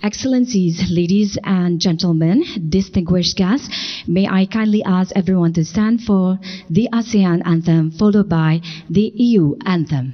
Excellencies, ladies and gentlemen, distinguished guests, may I kindly ask everyone to stand for the ASEAN anthem, followed by the EU anthem.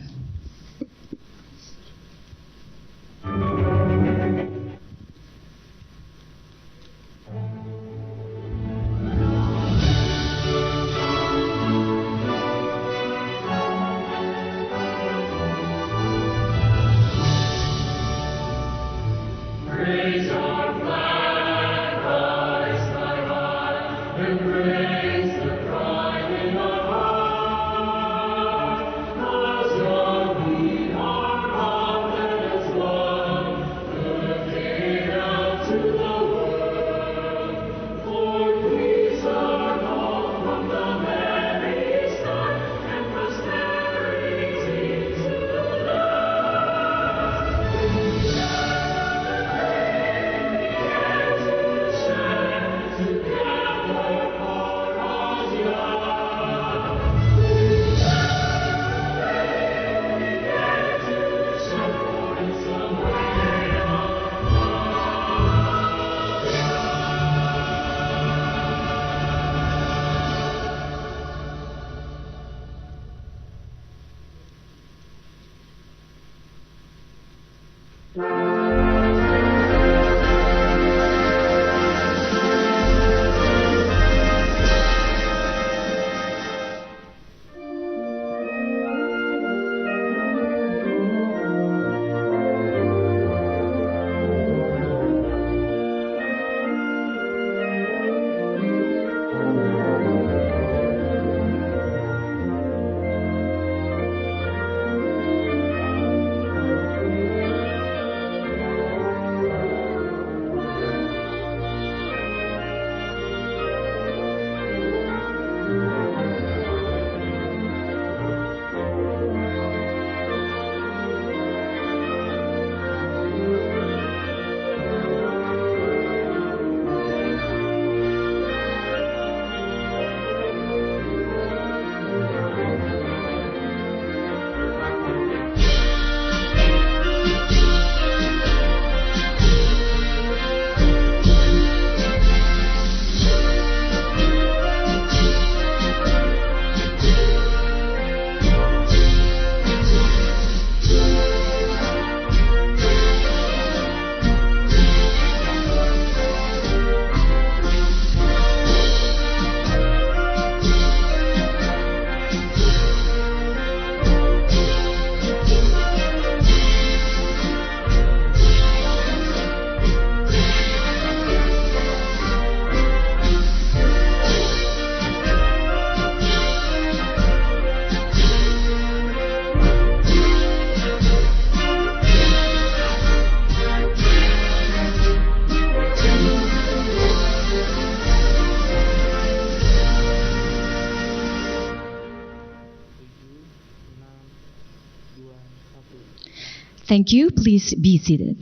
Thank you. Please be seated.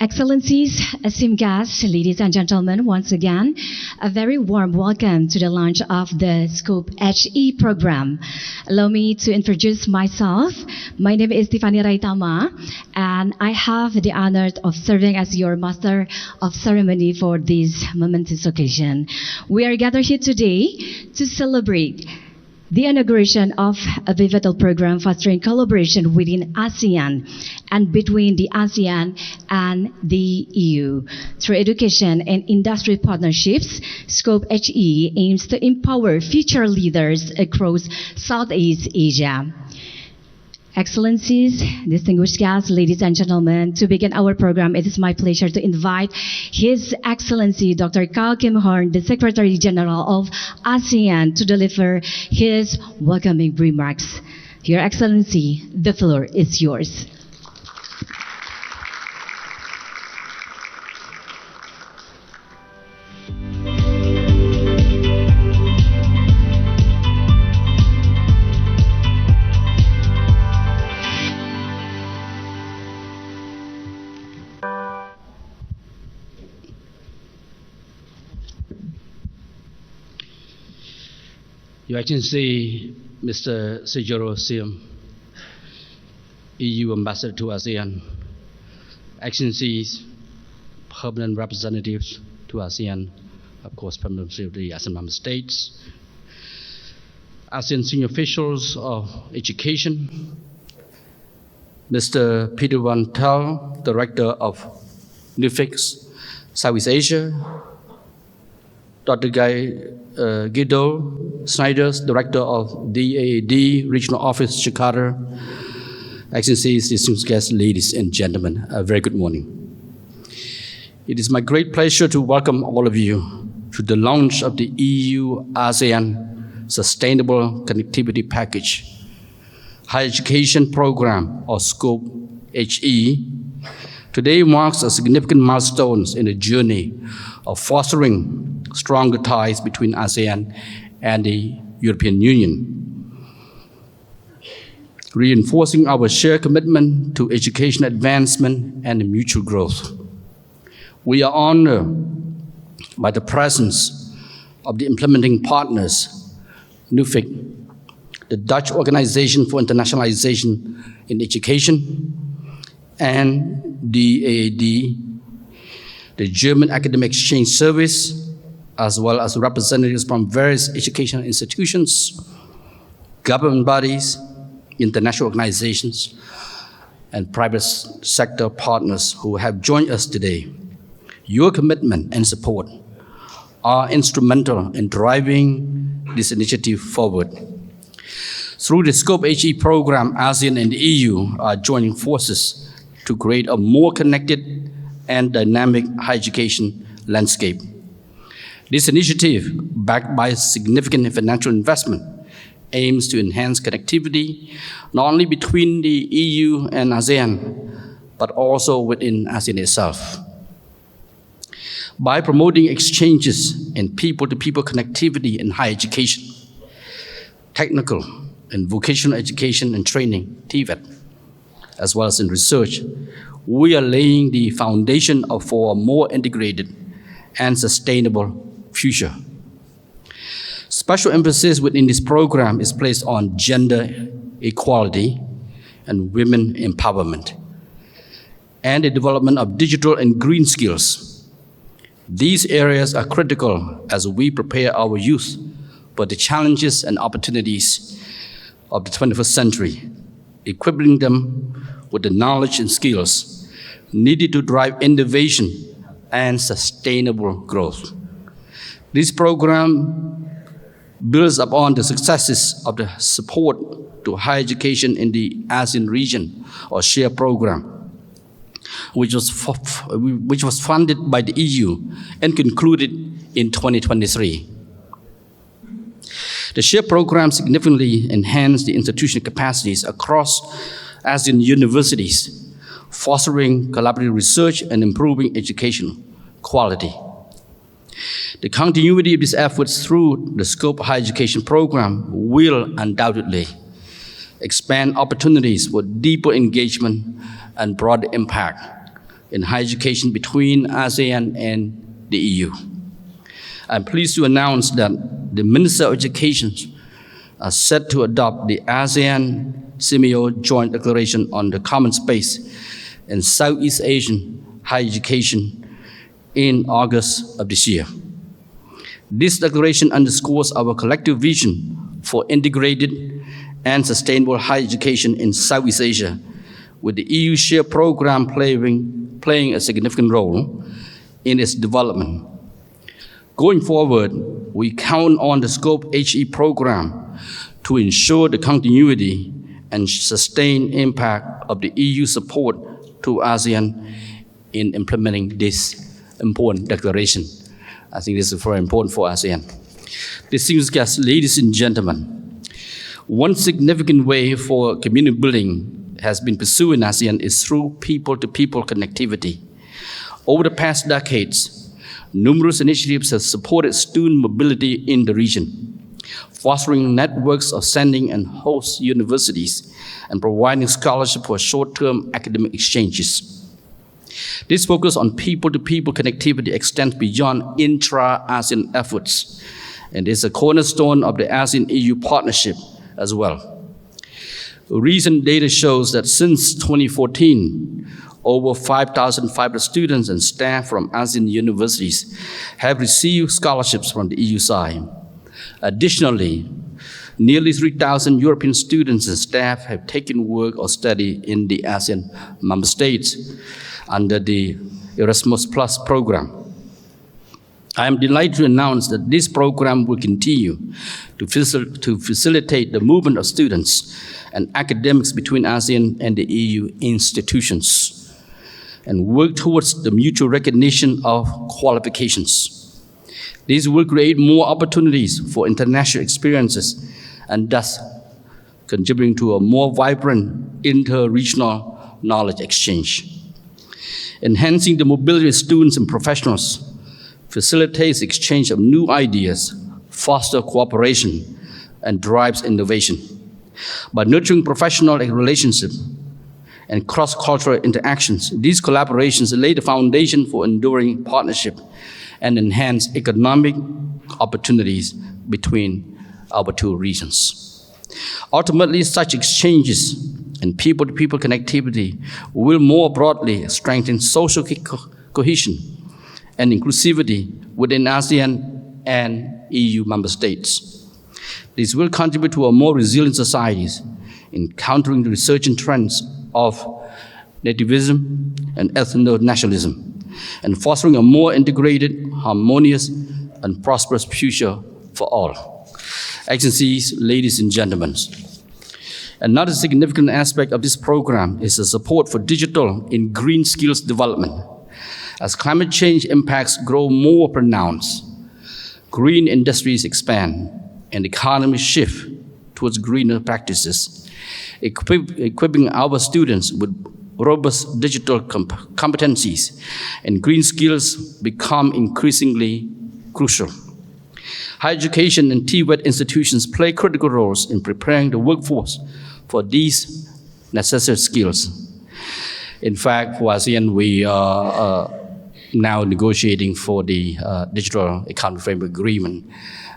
Excellencies, esteemed guests, ladies and gentlemen, once again, a very warm welcome to the launch of the Scope HE program. Allow me to introduce myself. My name is Tiffany Raitama, and I have the honor of serving as your Master of Ceremony for this momentous occasion. We are gathered here today to celebrate the inauguration of a pivotal program fostering collaboration within ASEAN and between the ASEAN and the EU. Through education and industry partnerships, Scope HE aims to empower future leaders across Southeast Asia. Excellencies, distinguished guests, ladies and gentlemen, to begin our program, it is my pleasure to invite His Excellency Dr. Carl Kim Hourn, the Secretary General of ASEAN, to deliver his welcoming remarks. Your Excellency, the floor is yours. Your Excellency, Mr. Sujiro, EU Ambassador to ASEAN, Excellencies, permanent representatives to ASEAN, of course, permanent representatives of the ASEAN member states, ASEAN senior officials of education, Mr. Peter Van Tel, Director of Nuffic, Southeast Asia, Dr. Guido, Schnieders, Director of DAAD, Regional Office, Jakarta, Excellencies, distinguished guests, ladies and gentlemen, a very good morning. It is my great pleasure to welcome all of you to the launch of the EU-ASEAN Sustainable Connectivity Package, Higher Education Program, or Scope HE. Today marks a significant milestone in the journey of fostering stronger ties between ASEAN and the European Union, reinforcing our shared commitment to education advancement and mutual growth. We are honored by the presence of the implementing partners, Nuffic, the Dutch Organization for Internationalization in Education, and DAAD, the German Academic Exchange Service, as well as representatives from various educational institutions, government bodies, international organizations, and private sector partners who have joined us today. Your commitment and support are instrumental in driving this initiative forward. Through the Scope HE program, ASEAN and the EU are joining forces to create a more connected and dynamic higher education landscape. This initiative, backed by significant financial investment, aims to enhance connectivity not only between the EU and ASEAN, but also within ASEAN itself. By promoting exchanges in people-to-people connectivity in higher education, technical and vocational education and training, TVET, as well as in research, we are laying the foundation for a more integrated and sustainable future. Special emphasis within this program is placed on gender equality and women empowerment, and the development of digital and green skills. These areas are critical as we prepare our youth for the challenges and opportunities of the 21st century, equipping them with the knowledge and skills needed to drive innovation and sustainable growth. This program builds upon the successes of the support to higher education in the ASEAN region, or SHARE program, which was funded by the EU and concluded in 2023. The SHARE program significantly enhanced the institutional capacities across ASEAN universities, fostering collaborative research and improving educational quality. The continuity of these efforts through the Scope Higher Education program will undoubtedly expand opportunities for deeper engagement and broader impact in higher education between ASEAN and the EU. I'm pleased to announce that the Minister of Education are set to adopt the ASEAN CMEO Joint Declaration on the Common Space in Southeast Asian higher education in August of this year. This declaration underscores our collective vision for integrated and sustainable higher education in Southeast Asia, with the EU SHARE program playing a significant role in its development. Going forward, we count on the Scope HE program to ensure the continuity and sustained impact of the EU support to ASEAN in implementing this important declaration. I think this is very important for ASEAN. Distinguished guests, ladies and gentlemen, one significant way for community building has been pursued in ASEAN is through people-to-people connectivity. Over the past decades, numerous initiatives have supported student mobility in the region, fostering networks of sending and host universities and providing scholarship for short-term academic exchanges. This focus on people-to-people connectivity extends beyond intra-ASEAN efforts and is a cornerstone of the ASEAN-EU partnership as well. Recent data shows that since 2014, over 5,500 students and staff from ASEAN universities have received scholarships from the EU side. Additionally, nearly 3,000 European students and staff have taken work or study in the ASEAN member states under the Erasmus Plus program. I am delighted to announce that this program will continue to facilitate the movement of students and academics between ASEAN and the EU institutions, and work towards the mutual recognition of qualifications. This will create more opportunities for international experiences and thus contributing to a more vibrant inter-regional knowledge exchange. Enhancing the mobility of students and professionals facilitates exchange of new ideas, fosters cooperation, and drives innovation. By nurturing professional relationships and cross-cultural interactions, these collaborations lay the foundation for enduring partnership and enhance economic opportunities between our two regions. Ultimately, such exchanges and people-to-people connectivity will more broadly strengthen social cohesion and inclusivity within ASEAN and EU member states. This will contribute to a more resilient societies in countering the resurgent trends of nativism and ethno-nationalism, and fostering a more integrated, harmonious, and prosperous future for all. Excellencies, ladies and gentlemen, another significant aspect of this program is the support for digital and green skills development. As climate change impacts grow more pronounced, green industries expand, and economies shift towards greener practices. Equipping our students with robust digital competencies and green skills become increasingly crucial. Higher education and TVET institutions play critical roles in preparing the workforce for these necessary skills. In fact, for ASEAN, we are now negotiating for the Digital Economy Framework Agreement,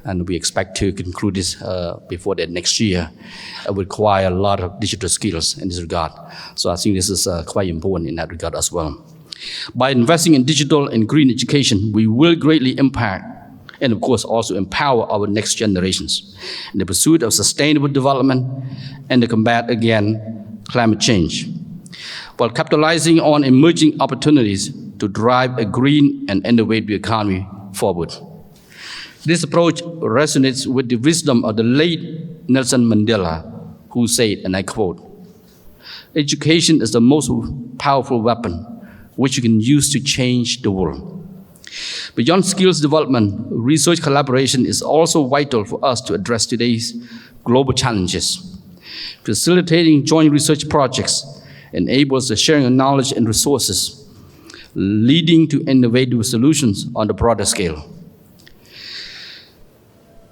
and we expect to conclude this before the next year. It will require a lot of digital skills in this regard. So I think this is quite important in that regard as well. By investing in digital and green education, we will greatly impact and of course also empower our next generations in the pursuit of sustainable development and the combat against climate change, while capitalizing on emerging opportunities to drive a green and innovative economy forward. This approach resonates with the wisdom of the late Nelson Mandela, who said, and I quote, "Education is the most powerful weapon which you can use to change the world." Beyond skills development, research collaboration is also vital for us to address today's global challenges. Facilitating joint research projects enables the sharing of knowledge and resources, leading to innovative solutions on a broader scale,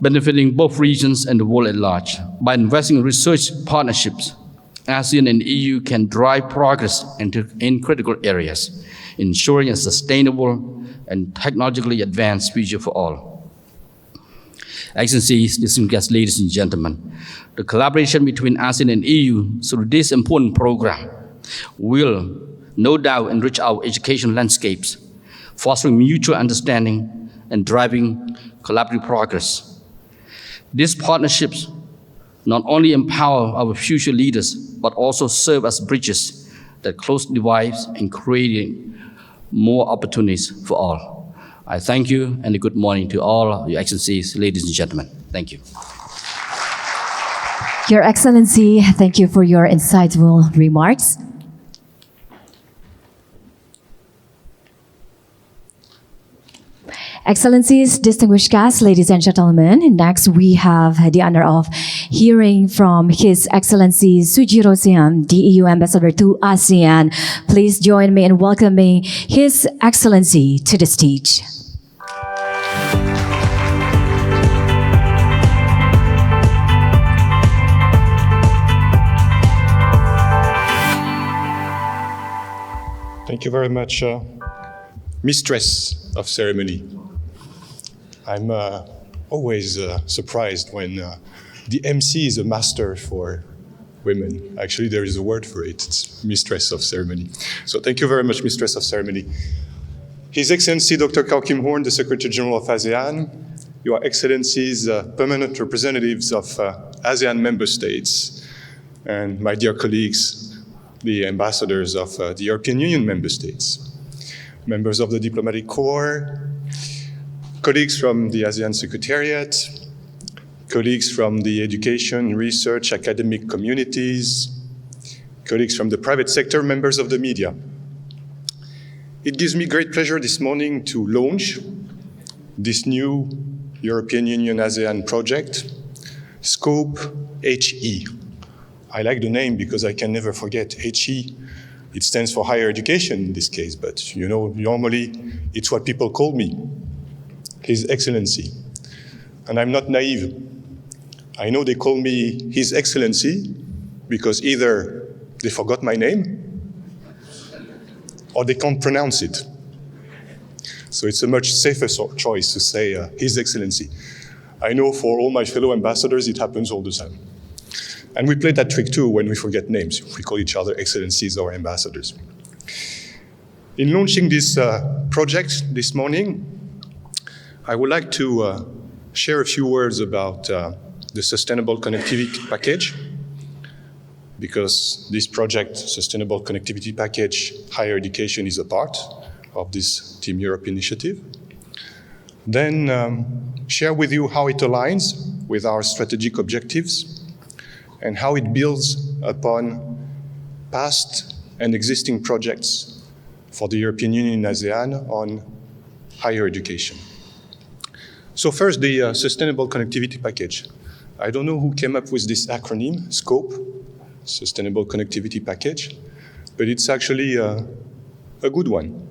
benefiting both regions and the world at large. By investing in research partnerships, ASEAN and EU can drive progress in critical areas, ensuring a sustainable and technologically advanced future for all. Excellencies, distinguished guests, ladies and gentlemen, the collaboration between ASEAN and EU through this important program will no doubt enrich our education landscapes, fostering mutual understanding and driving collaborative progress. These partnerships not only empower our future leaders, but also serve as bridges that close divides and creating more opportunities for all. I thank you and a good morning to all Your Excellencies, ladies and gentlemen. Thank you. Your Excellency, thank you for your insightful remarks. Excellencies, distinguished guests, ladies and gentlemen, next we have the honor of hearing from His Excellency Sujiro, the EU Ambassador to ASEAN. Please join me in welcoming His Excellency to the stage. Thank you very much, Mistress of Ceremony. I'm always surprised when the MC is a master for women. Actually, there is a word for it. It's mistress of ceremony. So thank you very much, mistress of ceremony. His Excellency Dr. Khaw Kim Hourn, the Secretary General of ASEAN, Your Excellencies, permanent representatives of ASEAN member states, and my dear colleagues, the ambassadors of the European Union member states, members of the diplomatic corps, colleagues from the ASEAN Secretariat, colleagues from the education, research, academic communities, colleagues from the private sector, members of the media. It gives me great pleasure this morning to launch this new European Union ASEAN project, Scope HE. I like the name because I can never forget HE. It stands for higher education in this case, but you know, normally it's what people call me, His Excellency. And I'm not naive. I know they call me His Excellency because either they forgot my name or they can't pronounce it. So it's a much safer choice to say His Excellency. I know for all my fellow ambassadors, it happens all the time. And we play that trick too when we forget names. We call each other excellencies or ambassadors. In launching this project this morning, I would like to share a few words about the Sustainable Connectivity Package, because this project, Sustainable Connectivity Package, higher education is a part of this Team Europe initiative. Then share with you how it aligns with our strategic objectives and how it builds upon past and existing projects for the European Union and ASEAN on higher education. So first, the Sustainable Connectivity Package. I don't know who came up with this acronym, SCOPE, Sustainable Connectivity Package, but it's actually a good one.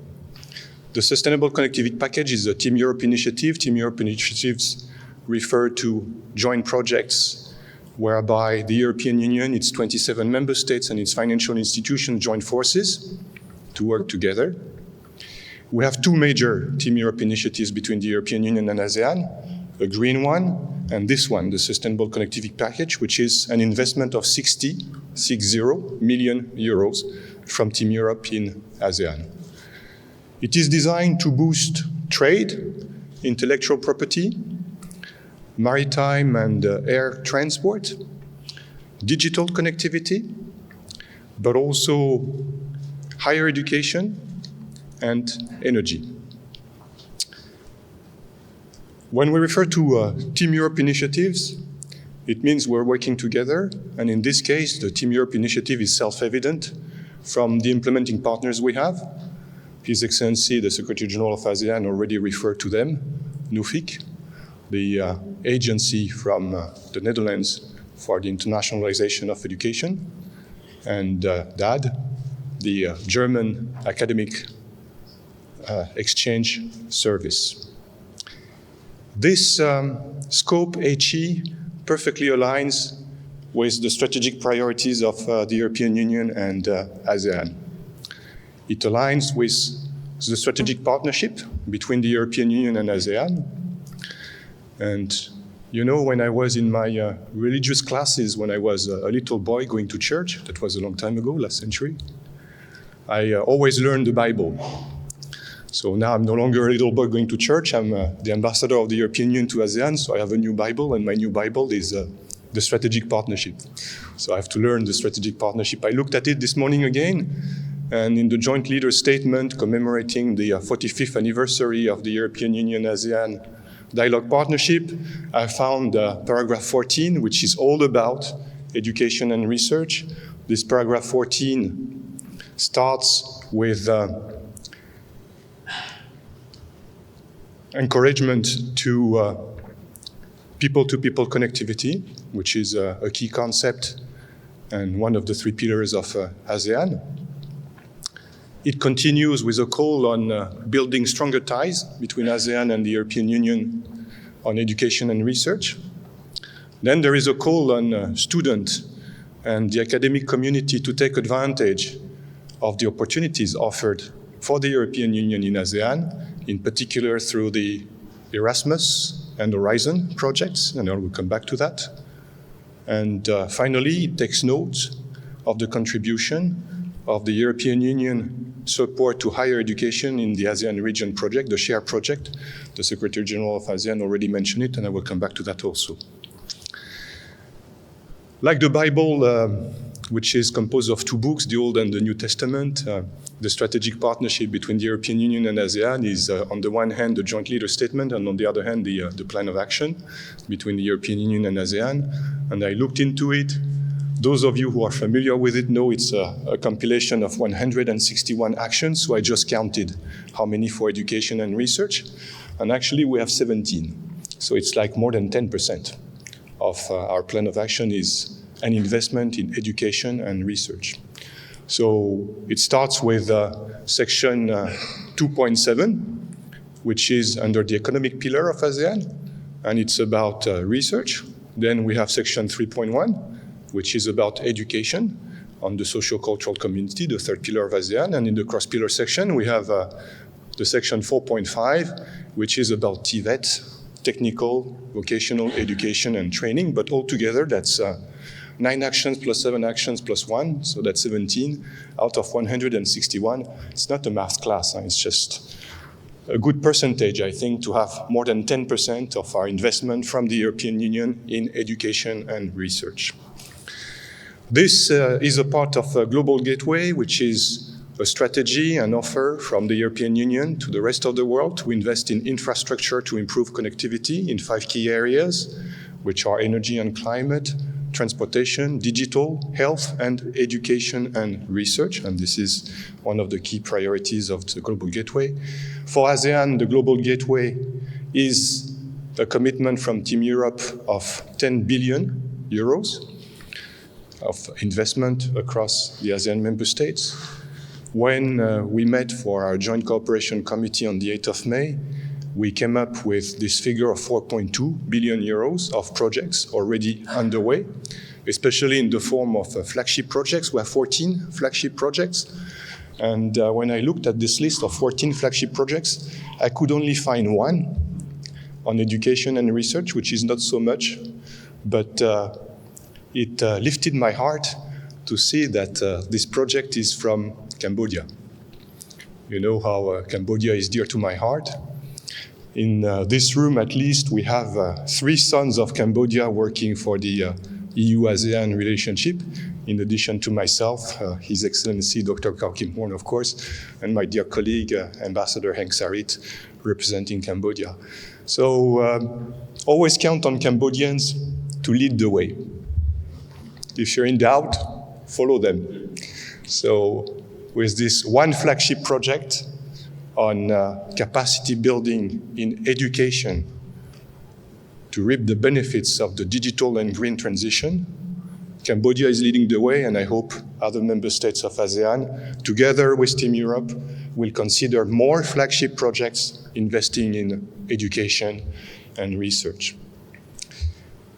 The Sustainable Connectivity Package is a Team Europe initiative. Team Europe initiatives refer to joint projects whereby the European Union, its 27 member states and its financial institutions join forces to work together. We have two major Team Europe initiatives between the European Union and ASEAN, a green one and this one, the Sustainable Connectivity Package, which is an investment of 60 million euros from Team Europe in ASEAN. It is designed to boost trade, intellectual property, maritime and air transport, digital connectivity, but also higher education and energy. When we refer to Team Europe initiatives, it means we're working together, and in this case, the Team Europe initiative is self-evident from the implementing partners we have. His Excellency, the Secretary General of ASEAN, already referred to them, Nuffic, the agency from the Netherlands for the internationalization of education, and DAAD, the German academic exchange service. This Scope HE perfectly aligns with the strategic priorities of the European Union and ASEAN. It aligns with the strategic partnership between the European Union and ASEAN. And you know, when I was in my religious classes, when I was a little boy going to church, that was a long time ago, last century, I always learned the Bible. So now I'm no longer a little boy going to church. I'm the ambassador of the European Union to ASEAN, so I have a new Bible, and my new Bible is the strategic partnership. So I have to learn the strategic partnership. I looked at it this morning again, and in the joint leaders' statement commemorating the 45th anniversary of the European Union-ASEAN Dialogue Partnership, I found paragraph 14, which is all about education and research. This paragraph 14 starts with encouragement to people-to-people connectivity, which is a key concept and one of the three pillars of ASEAN. It continues with a call on building stronger ties between ASEAN and the European Union on education and research. Then there is a call on students and the academic community to take advantage of the opportunities offered for the European Union in ASEAN, in particular through the Erasmus and Horizon projects, and I will come back to that. And finally, it takes note of the contribution of the European Union support to higher education in the ASEAN region project, the SHARE project. The Secretary General of ASEAN already mentioned it, and I will come back to that also. Like the Bible, which is composed of two books, the Old and the New Testament, the strategic partnership between the European Union and ASEAN is, on the one hand, the joint leader statement, and on the other hand, the plan of action between the European Union and ASEAN. And I looked into it. Those of you who are familiar with it know it's a compilation of 161 actions, so I just counted how many for education and research. And actually, we have 17. So it's like more than 10% of our plan of action is an investment in education and research. So it starts with section 2.7, which is under the economic pillar of ASEAN, and it's about research. Then we have section 3.1, which is about education on the socio-cultural community, the third pillar of ASEAN. And in the cross-pillar section, we have the section 4.5, which is about TVET, technical, vocational education and training, but altogether that's 9 actions plus 7 actions plus 1, so that's 17 out of 161. It's not a math class, it's just a good percentage, I think, to have more than 10% of our investment from the European Union in education and research. This is a part of a Global Gateway, which is a strategy and offer from the European Union to the rest of the world to invest in infrastructure to improve connectivity in 5 key areas, which are energy and climate, transportation, digital, health, and education and research. And this is one of the key priorities of the Global Gateway. For ASEAN, the Global Gateway is a commitment from Team Europe of 10 billion euros of investment across the ASEAN member states. When we met for our Joint Cooperation Committee on the 8th of May, we came up with this figure of 4.2 billion euros of projects already underway, especially in the form of flagship projects. We have 14 flagship projects. And when I looked at this list of 14 flagship projects, I could only find one on education and research, which is not so much, but it lifted my heart to see that this project is from Cambodia. You know how Cambodia is dear to my heart. In this room, at least, we have 3 sons of Cambodia working for the EU-ASEAN relationship, in addition to myself, His Excellency Dr. Kim Hourn, of course, and my dear colleague, Ambassador Heng Sarit, representing Cambodia. So always count on Cambodians to lead the way. If you're in doubt, follow them. So with this one flagship project on capacity building in education to reap the benefits of the digital and green transition, Cambodia is leading the way, and I hope other member states of ASEAN, together with Team Europe, will consider more flagship projects investing in education and research.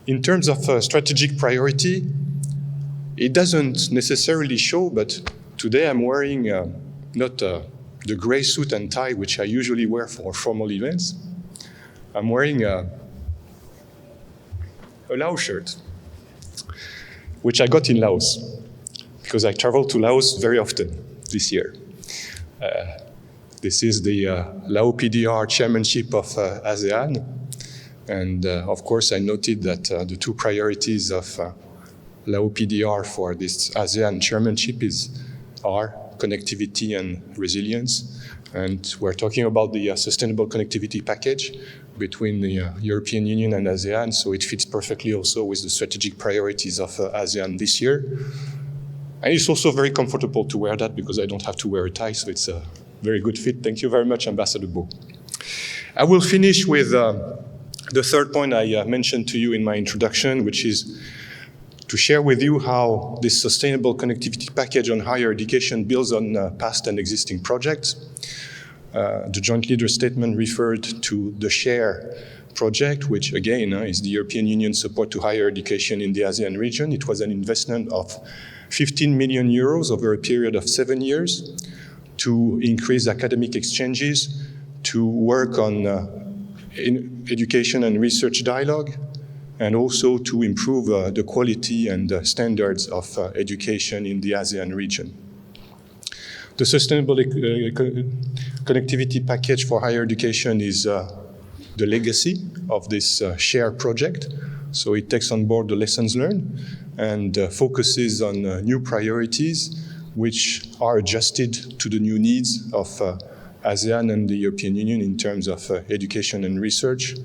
In terms of strategic priority, it doesn't necessarily show, but today I'm wearing not the gray suit and tie, which I usually wear for formal events. I'm wearing a Laos shirt, which I got in Laos, because I travel to Laos very often this year. This is the Lao PDR chairmanship of ASEAN. And of course, I noted that the 2 priorities of Lao PDR for this ASEAN chairmanship are connectivity and resilience. And we're talking about the sustainable connectivity package between the European Union and ASEAN, so it fits perfectly also with the strategic priorities of ASEAN this year. And it's also very comfortable to wear that because I don't have to wear a tie, so it's a very good fit. Thank you very much, Ambassador Bo. I will finish with the third point I mentioned to you in my introduction, which is to share with you how this sustainable connectivity package on higher education builds on past and existing projects. The joint leader statement referred to the SHARE project, which again is the European Union support to higher education in the ASEAN region. It was an investment of 15 million euros over a period of 7 years to increase academic exchanges, to work on in education and research dialogue, and also to improve the quality and standards of education in the ASEAN region. The Sustainable Connectivity Package for Higher Education is the legacy of this shared project. So it takes on board the lessons learned and focuses on new priorities which are adjusted to the new needs of ASEAN and the European Union in terms of education and research.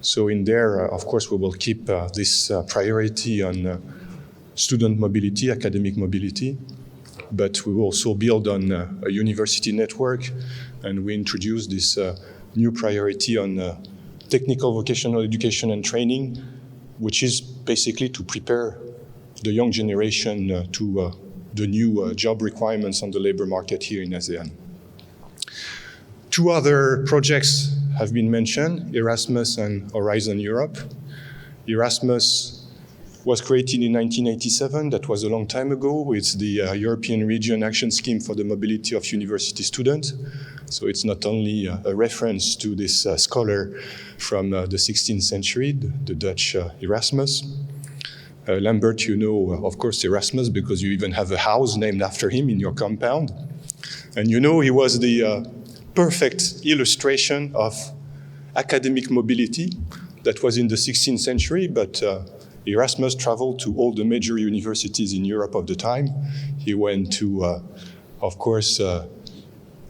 So in there, of course, we will keep this priority on student mobility, academic mobility, but we will also build on a university network, and we introduce this new priority on technical vocational education and training, which is basically to prepare the young generation to the new job requirements on the labor market here in ASEAN. Two other projects have been mentioned, Erasmus and Horizon Europe. Erasmus was created in 1987, that was a long time ago. It's the European Region Action Scheme for the Mobility of University Students. So it's not only a reference to this scholar from the 16th century, the Dutch Erasmus. Lambert, you know, of course, Erasmus, because you even have a house named after him in your compound. And you know, he was the perfect illustration of academic mobility that was in the 16th century, but Erasmus traveled to all the major universities in Europe of the time. He went to, of course,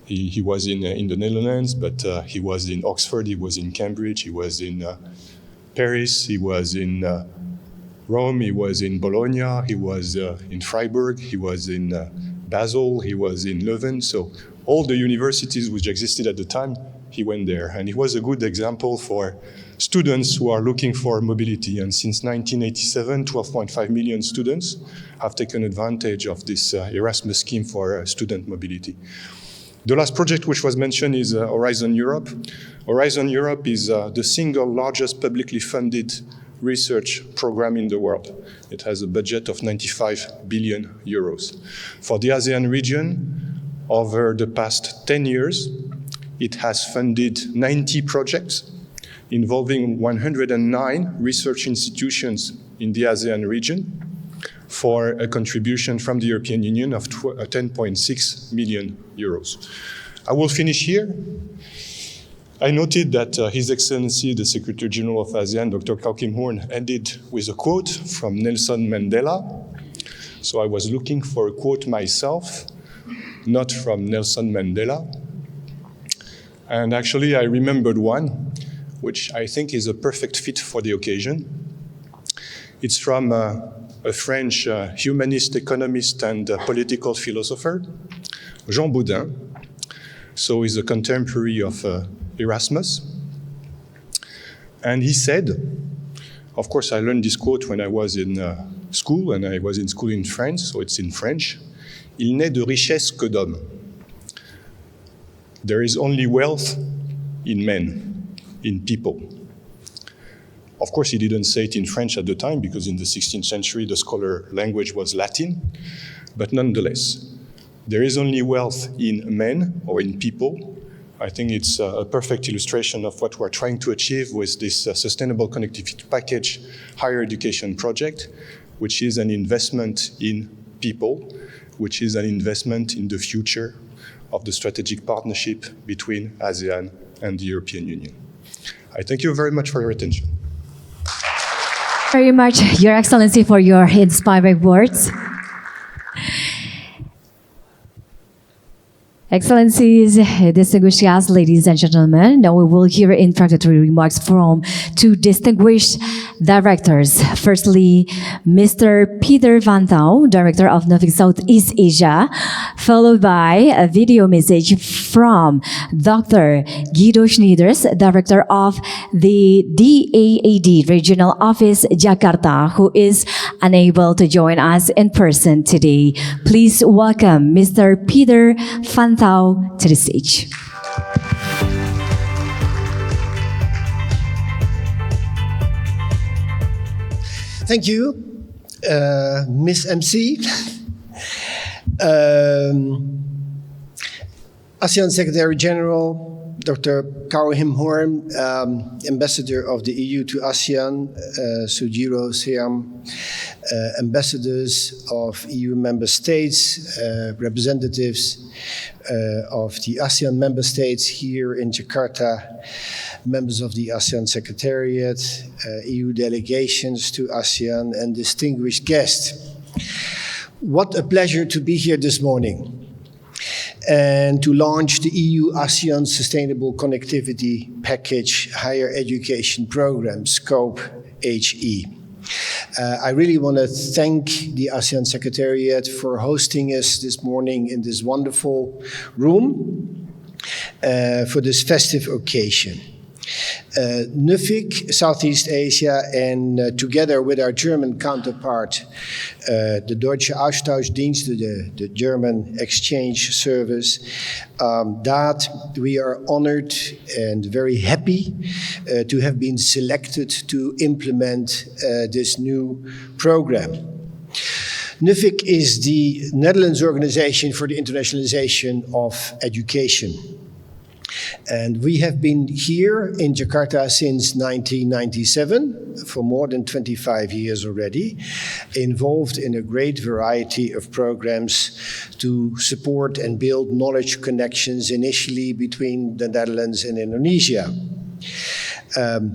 he was in the Netherlands, but he was in Oxford, he was in Cambridge, he was in Paris, he was in Rome, he was in Bologna, he was in Freiburg, he was in Basel, he was in Leuven. So all the universities which existed at the time, he went there. And he was a good example for students who are looking for mobility. And since 1987, 12.5 million students have taken advantage of this Erasmus scheme for student mobility. The last project which was mentioned is Horizon Europe. Horizon Europe is the single largest publicly funded research program in the world. It has a budget of 95 billion euros. For the ASEAN region, over the past 10 years, it has funded 90 projects involving 109 research institutions in the ASEAN region for a contribution from the European Union of 10.6 million euros. I will finish here. I noted that His Excellency, the Secretary General of ASEAN, Dr. Khaw Kim Hourn, ended with a quote from Nelson Mandela. So I was looking for a quote myself, not from Nelson Mandela. And actually, I remembered one, which I think is a perfect fit for the occasion. It's from a French humanist, economist, and political philosopher, Jean Baudin. So he's a contemporary of Erasmus. And he said, of course, I learned this quote when I was in school, and I was in school in France, so it's in French. Il n'est de richesse que d'hommes. There is only wealth in men, in people. Of course, he didn't say it in French at the time, because in the 16th century, the scholar language was Latin. But nonetheless, there is only wealth in men or in people. I think it's a perfect illustration of what we're trying to achieve with this Sustainable Connectivity Package higher education project, which is an investment in people, which is an investment in the future of the strategic partnership between ASEAN and the European Union. I thank you very much for your attention. Very much, Your Excellency, for your inspiring words. Excellencies, distinguished guests, ladies and gentlemen, now we will hear introductory remarks from two distinguished directors. Firstly, Mr. Peter Van Thouw, Director of Nuffic Southeast Asia, followed by a video message from Dr. Guido Schnieders, Director of the DAAD Regional Office, Jakarta, who is unable to join us in person today. Please welcome Mr. Peter Van Thouw to the stage. Thank you, Miss MC. ASEAN Secretary General, Dr. Hourn, Ambassador of the EU to ASEAN, Sujiro, ambassadors of EU member states, representatives of the ASEAN member states here in Jakarta, members of the ASEAN Secretariat, EU delegations to ASEAN, and distinguished guests. What a pleasure to be here this morning and to launch the EU-ASEAN Sustainable Connectivity Package Higher Education Program, Scope HE. I really want to thank the ASEAN Secretariat for hosting us this morning in this wonderful room for this festive occasion. Nuffic, Southeast Asia, and together with our German counterpart, the Deutsche Austauschdienste, the German exchange service, DAAD, we are honored and very happy to have been selected to implement this new program. Nuffic is the Netherlands Organization for the Internationalization of Education. And we have been here in Jakarta since 1997, for more than 25 years already, involved in a great variety of programs to support and build knowledge connections initially between the Netherlands and Indonesia.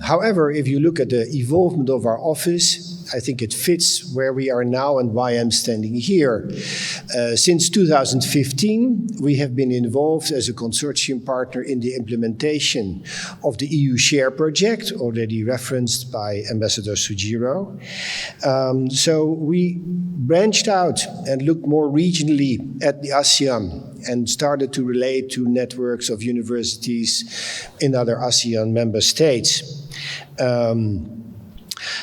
However, if you look at the evolvement of our office, I think it fits where we are now and why I'm standing here. Since 2015, we have been involved as a consortium partner in the implementation of the EU Share project, already referenced by Ambassador Sujiro. So we branched out and looked more regionally at the ASEAN and started to relate to networks of universities in other ASEAN member states.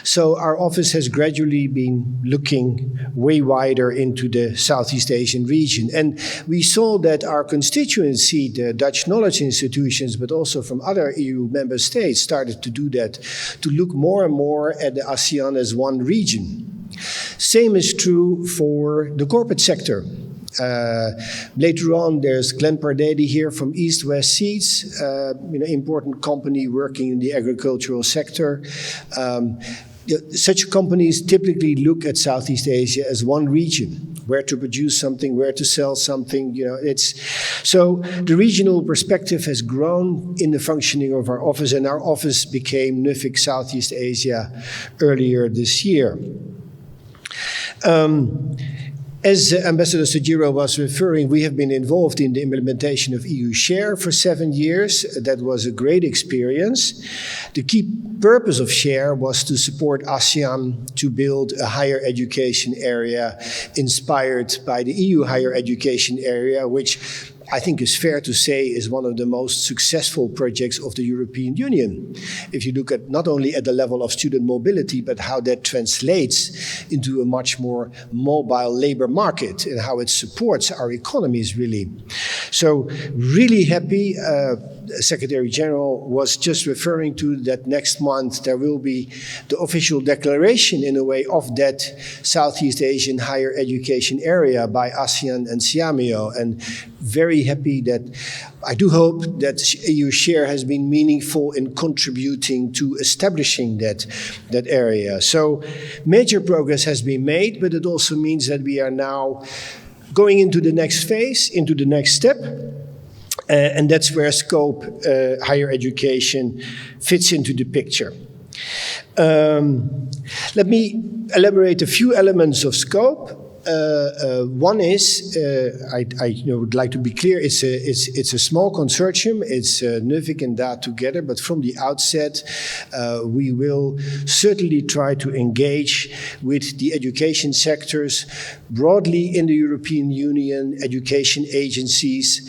So our office has gradually been looking way wider into the Southeast Asian region. And we saw that our constituency, the Dutch knowledge institutions, but also from other EU member states, started to do that, to look more and more at the ASEAN as one region. Same is true for the corporate sector. Later on, there's Glenn Pardedi here from East West Seeds, important company working in the agricultural sector. Such companies typically look at Southeast Asia as one region, where to produce something, where to sell something. So the regional perspective has grown in the functioning of our office, and our office became Nuffic Southeast Asia earlier this year. As Ambassador Sujiro was referring, we have been involved in the implementation of EU Share for 7 years. That was a great experience. The key purpose of Share was to support ASEAN to build a higher education area inspired by the EU higher education area, which I think is fair to say is one of the most successful projects of the European Union. If you look at not only at the level of student mobility, but how that translates into a much more mobile labor market and how it supports our economies, really. So really happy. Secretary General was just referring to that next month there will be the official declaration in a way of that Southeast Asian higher education area by ASEAN and SIAMIO, and very happy that I do hope that EU Share has been meaningful in contributing to establishing that area. So major progress has been made, but it also means that we are now going into the next phase, into the next step. And that's where Scope Higher Education fits into the picture. Let me elaborate a few elements of Scope. One is, I would like to be clear, it's a small consortium. It's Nuffic and DAAD together, but from the outset, we will certainly try to engage with the education sectors broadly in the European Union, education agencies,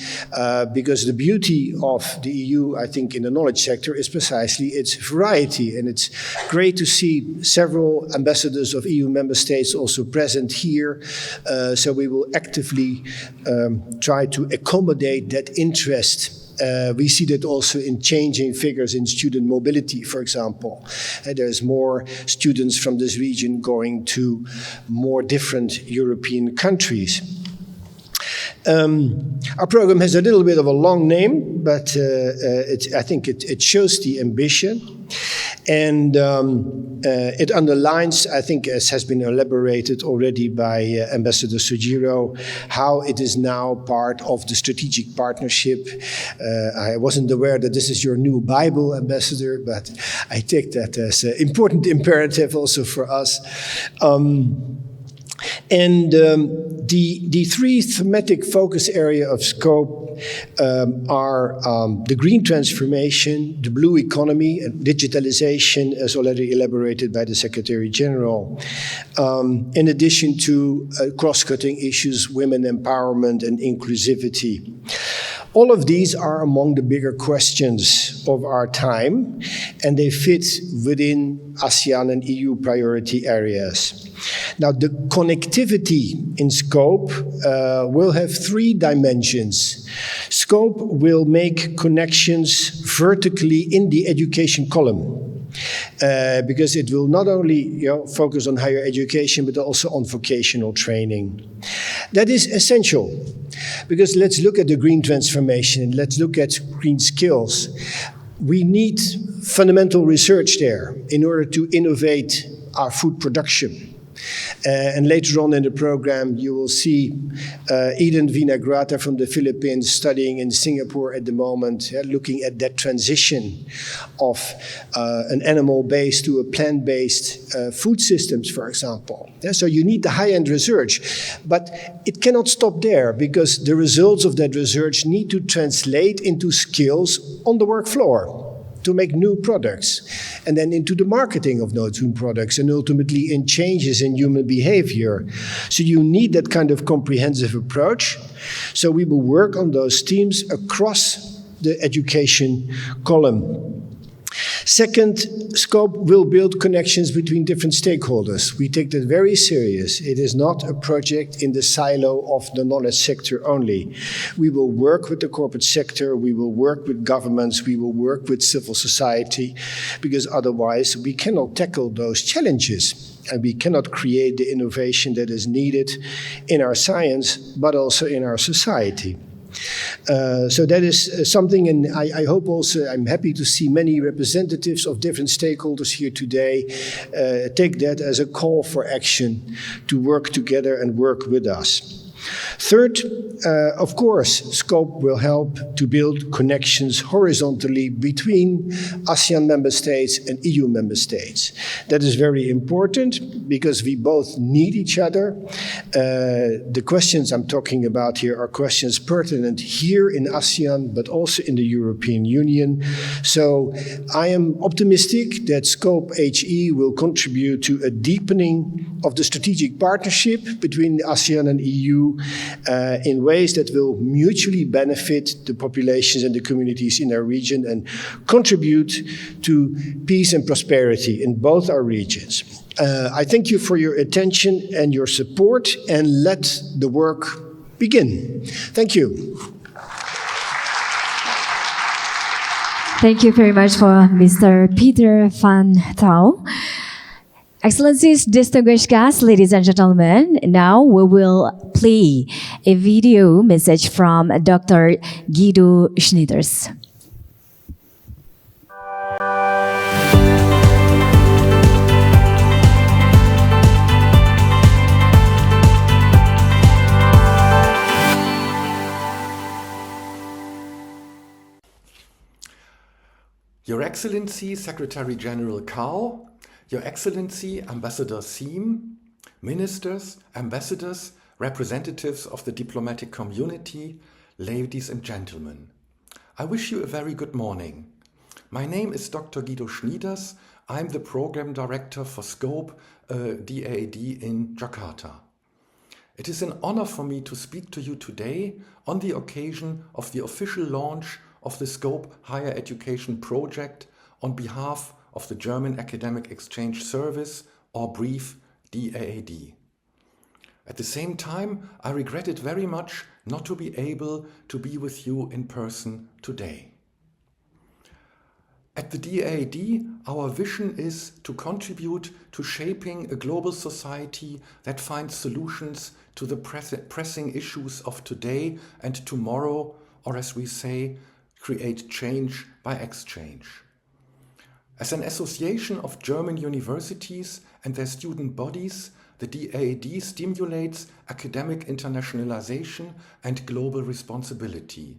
because the beauty of the EU, I think, in the knowledge sector is precisely its variety. And it's great to see several ambassadors of EU member states also present here. So we will actively try to accommodate that interest. We see that also in changing figures in student mobility, for example. There's more students from this region going to more different European countries. Our program has a little bit of a long name, but I think it shows the ambition. And it underlines, I think, as has been elaborated already by Ambassador Sujiro, how it is now part of the strategic partnership. I wasn't aware that this is your new Bible, Ambassador, but I take that as an important imperative also for us. The three thematic focus area of scope are the green transformation, the blue economy, and digitalization, as already elaborated by the Secretary General, in addition to cross-cutting issues, women empowerment and inclusivity. All of these are among the bigger questions of our time, and they fit within ASEAN and EU priority areas. Now, the connectivity in scope will have three dimensions. Scope will make connections vertically in the education column, because it will not only focus on higher education, but also on vocational training. That is essential, because let's look at the green transformation and let's look at green skills. We need fundamental research there in order to innovate our food production. And later on in the program, you will see Eden Vinagrata from the Philippines studying in Singapore at the moment, looking at that transition of an animal-based to a plant-based food systems, for example. So you need the high-end research, but it cannot stop there, because the results of that research need to translate into skills on the work floor to make new products, and then into the marketing of those new products, and ultimately in changes in human behavior. So you need that kind of comprehensive approach. So we will work on those themes across the education column. Second, scope will build connections between different stakeholders. We take that very serious. It is not a project in the silo of the knowledge sector only. We will work with the corporate sector, we will work with governments, we will work with civil society, because otherwise we cannot tackle those challenges. And we cannot create the innovation that is needed in our science, but also in our society. So that is something, and I hope also, I'm happy to see many representatives of different stakeholders here today take that as a call for action to work together and work with us. Third, of course, scope will help to build connections horizontally between ASEAN member states and EU member states. That is very important because we both need each other. The questions I'm talking about here are questions pertinent here in ASEAN, but also in the European Union. So I am optimistic that Scope HE will contribute to a deepening of the strategic partnership between ASEAN and EU in ways that will mutually benefit the populations and the communities in our region and contribute to peace and prosperity in both our regions. I thank you for your attention and your support, and let the work begin. Thank you. Thank you very much for Mr. Peter van Thouw. Excellencies, distinguished guests, ladies and gentlemen, now we will play a video message from Dr. Guido Schnieders. Your Excellency, Secretary General Kao, Your Excellency, Ambassador Siem, Ministers, Ambassadors, representatives of the diplomatic community, ladies and gentlemen. I wish you a very good morning. My name is Dr. Guido Schnieders. I'm the Program Director for Scope DAAD in Jakarta. It is an honor for me to speak to you today on the occasion of the official launch of the Scope Higher Education Project on behalf of the German Academic Exchange Service, or brief DAAD. At the same time, I regretted very much not to be able to be with you in person today. At the DAAD, our vision is to contribute to shaping a global society that finds solutions to the pressing issues of today and tomorrow, or as we say, create change by exchange. As an association of German universities and their student bodies, the DAAD stimulates academic internationalization and global responsibility.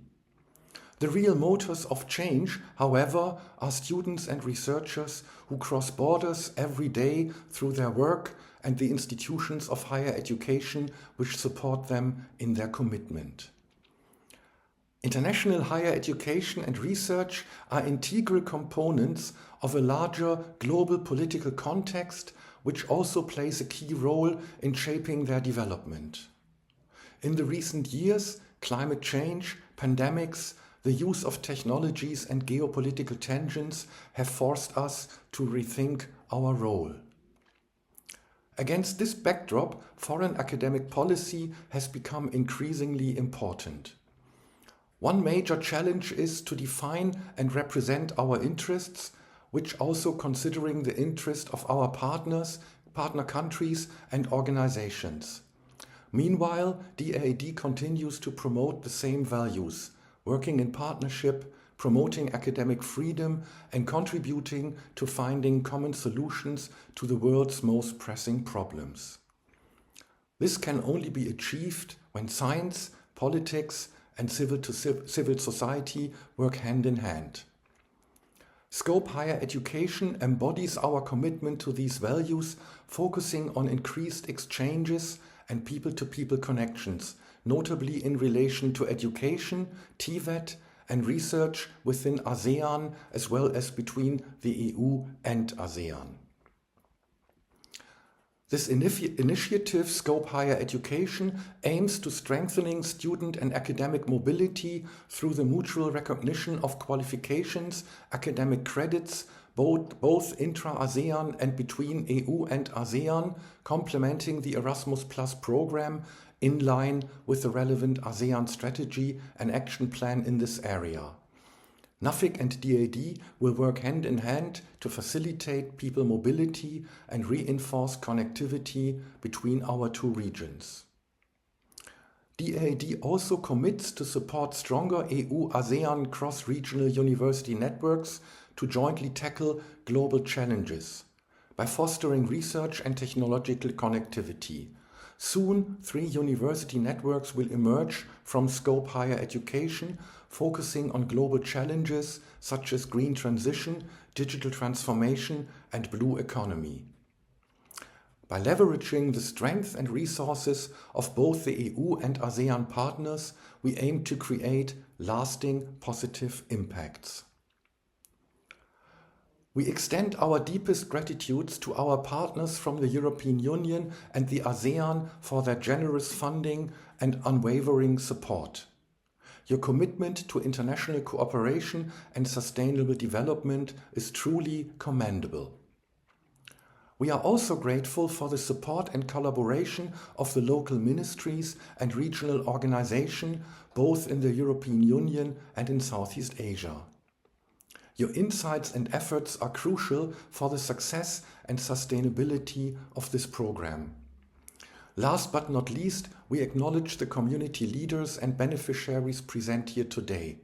The real motors of change, however, are students and researchers who cross borders every day through their work and the institutions of higher education which support them in their commitment. International higher education and research are integral components of a larger global political context which also plays a key role in shaping their development. In the recent years, climate change, pandemics, the use of technologies and geopolitical tensions have forced us to rethink our role. Against this backdrop, foreign academic policy has become increasingly important. One major challenge is to define and represent our interests, which also considering the interest of our partners, partner countries and organizations. Meanwhile, DAAD continues to promote the same values, working in partnership, promoting academic freedom and contributing to finding common solutions to the world's most pressing problems. This can only be achieved when science, politics and civil society work hand in hand. Scope Higher Education embodies our commitment to these values, focusing on increased exchanges and people-to-people connections, notably in relation to education, TVET, and research within ASEAN, as well as between the EU and ASEAN. This initiative, Scope Higher Education, aims to strengthening student and academic mobility through the mutual recognition of qualifications, academic credits, both intra-ASEAN and between EU and ASEAN, complementing the Erasmus Plus program in line with the relevant ASEAN strategy and action plan in this area. Nuffic and DAAD will work hand in hand to facilitate people mobility and reinforce connectivity between our two regions. DAAD also commits to support stronger EU-ASEAN cross-regional university networks to jointly tackle global challenges by fostering research and technological connectivity. Soon, 3 university networks will emerge from Scope Higher Education, focusing on global challenges such as green transition, digital transformation, and blue economy. By leveraging the strength and resources of both the EU and ASEAN partners, we aim to create lasting positive impacts. We extend our deepest gratitudes to our partners from the European Union and the ASEAN for their generous funding and unwavering support. Your commitment to international cooperation and sustainable development is truly commendable. We are also grateful for the support and collaboration of the local ministries and regional organizations, both in the European Union and in Southeast Asia. Your insights and efforts are crucial for the success and sustainability of this program. Last but not least, we acknowledge the community leaders and beneficiaries present here today.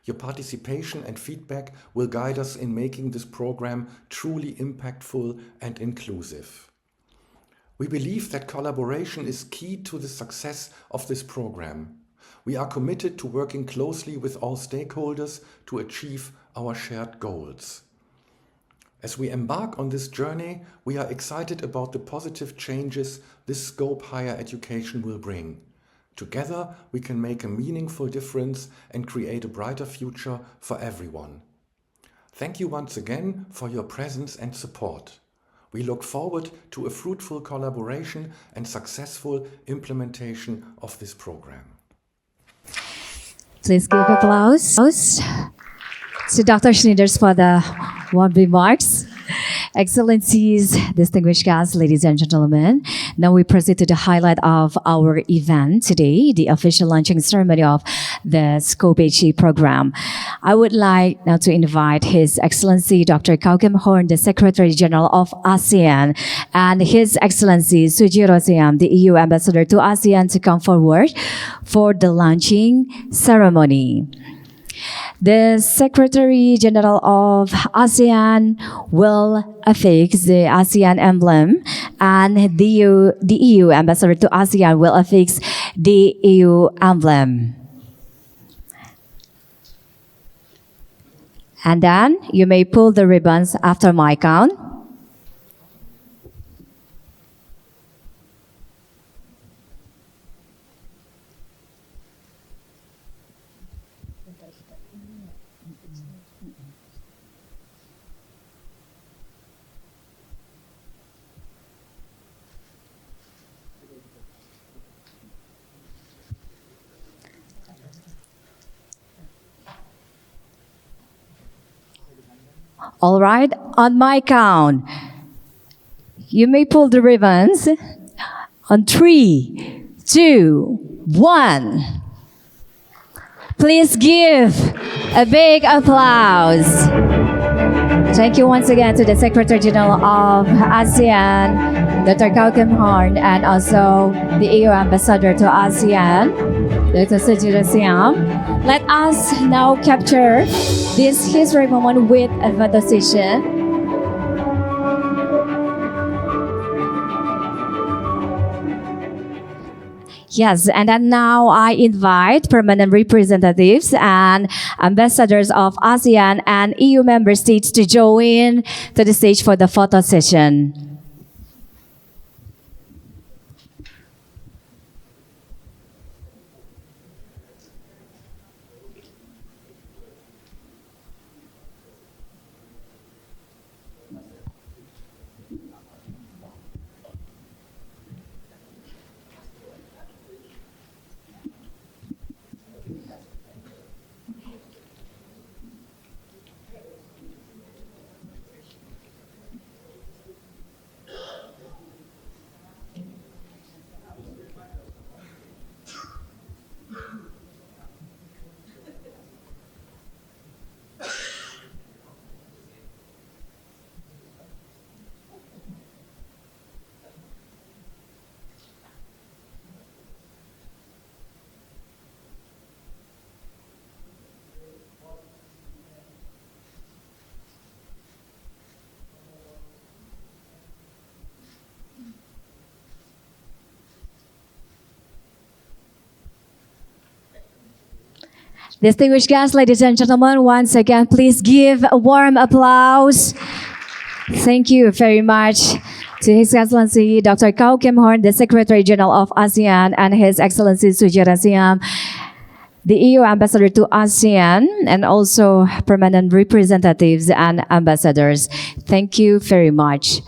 Your participation and feedback will guide us in making this program truly impactful and inclusive. We believe that collaboration is key to the success of this program. We are committed to working closely with all stakeholders to achieve our shared goals. As we embark on this journey, we are excited about the positive changes this Scope Higher Education will bring. Together, we can make a meaningful difference and create a brighter future for everyone. Thank you once again for your presence and support. We look forward to a fruitful collaboration and successful implementation of this program. Please give applause to Dr. Schnieders for the warm remarks. Excellencies, distinguished guests, ladies and gentlemen, Now we proceed to the highlight of our event today, the official launching ceremony of the Scope HE program. I would like now to invite His Excellency Dr. Hourn, the Secretary General of ASEAN, and His Excellency Sujiro, the EU Ambassador to ASEAN, to come forward for the launching ceremony. The Secretary General of ASEAN will affix the ASEAN emblem, and the EU Ambassador to ASEAN will affix the EU emblem. And then you may pull the ribbons after my count. All right, on my count, you may pull the ribbons. On 3, 2, 1. Please give a big applause. Thank you once again to the Secretary General of ASEAN, Dr. Hourn, and also the EU Ambassador to ASEAN, Dr. Sujiro. Let us now capture this history moment with a photo session. Yes, and then now I invite permanent representatives and ambassadors of ASEAN and EU member states to join to the stage for the photo session. Distinguished guests, ladies and gentlemen, once again, please give a warm applause. Thank you very much to His Excellency Dr. Hourn, the Secretary General of ASEAN, and His Excellency Sujiro, the EU Ambassador to ASEAN, and also permanent representatives and ambassadors. Thank you very much.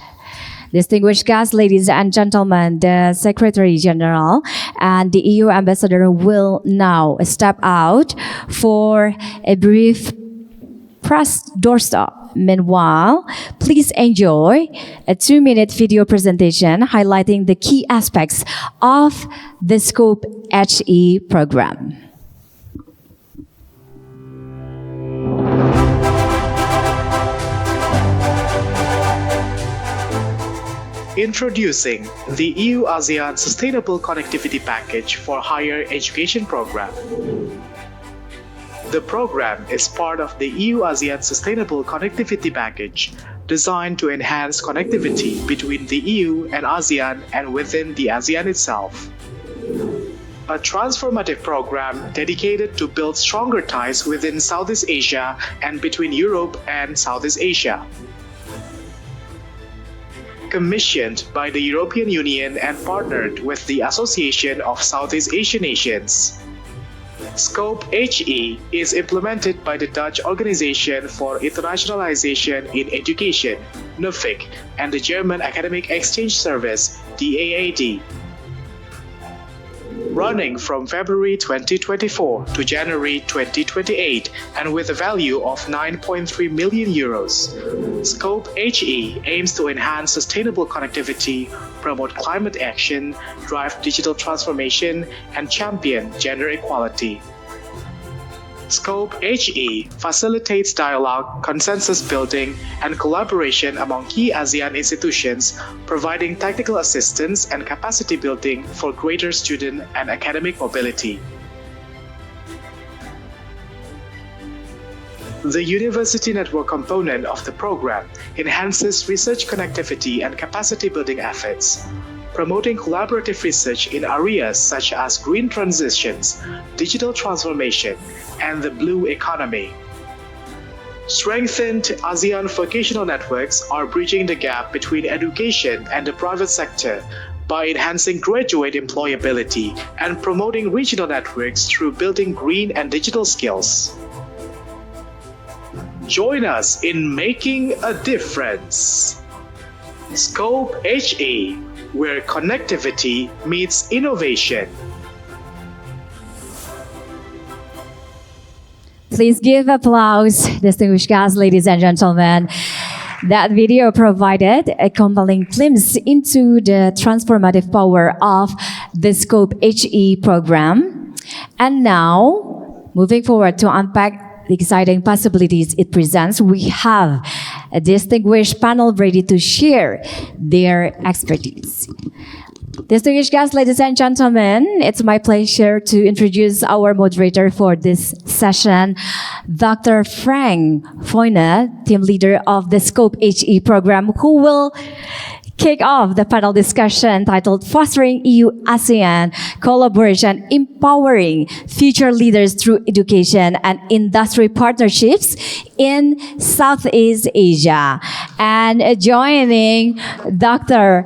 Distinguished guests, ladies and gentlemen, the Secretary General and the EU Ambassador will now step out for a brief press doorstop. Meanwhile, please enjoy a 2-minute video presentation highlighting the key aspects of the Scope HE program. Introducing the EU-ASEAN Sustainable Connectivity Package for Higher Education Program. The program is part of the EU-ASEAN Sustainable Connectivity Package, designed to enhance connectivity between the EU and ASEAN and within the ASEAN itself. A transformative program dedicated to build stronger ties within Southeast Asia and between Europe and Southeast Asia. Commissioned by the European Union and partnered with the Association of Southeast Asian Nations. Scope HE is implemented by the Dutch Organization for Internationalization in Education, Nuffic, and the German Academic Exchange Service, DAAD. running from February 2024 to January 2028 and with a value of 9.3 million euros. Scope HE aims to enhance sustainable connectivity, promote climate action, drive digital transformation, and champion gender equality. Scope HE facilitates dialogue, consensus building, and collaboration among key ASEAN institutions, providing technical assistance and capacity building for greater student and academic mobility. The University Network component of the program enhances research connectivity and capacity building efforts, promoting collaborative research in areas such as green transitions, digital transformation, and the blue economy. Strengthened ASEAN vocational networks are bridging the gap between education and the private sector by enhancing graduate employability and promoting regional networks through building green and digital skills. Join us in making a difference. Scope HE, where connectivity meets innovation. Please give applause, distinguished guests, ladies and gentlemen. That video provided a compelling glimpse into the transformative power of the Scope HE program. And now, moving forward to unpack the exciting possibilities it presents, we have a distinguished panel ready to share their expertise. Distinguished guests, ladies and gentlemen, it's my pleasure to introduce our moderator for this session, Dr. Frank Feulner, team leader of the Scope HE program, who will kick off the panel discussion titled Fostering EU-ASEAN Collaboration, Empowering Future Leaders Through Education and Industry Partnerships in Southeast Asia. And joining Dr.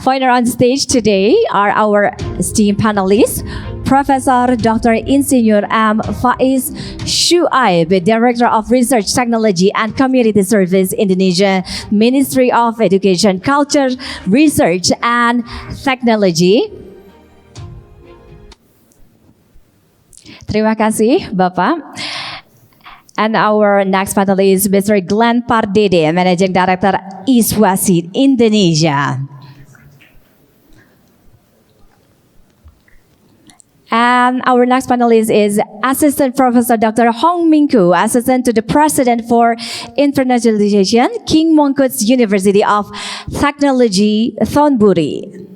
Feulner on stage today are our esteemed panelists, Professor Dr. Insinyur M. Faiz Syuaib, Director of Research, Technology and Community Service, Indonesia, Ministry of Education, Culture, Research and Technology. Terima kasih, Bapak. And our next panelist, Mr. Glenn Pardede, Managing Director, ISWASI, Indonesia. And our next panelist is Assistant Professor Dr. Hong Mingku, Assistant to the President for Internationalization, King Mongkut's University of Technology, Thonburi.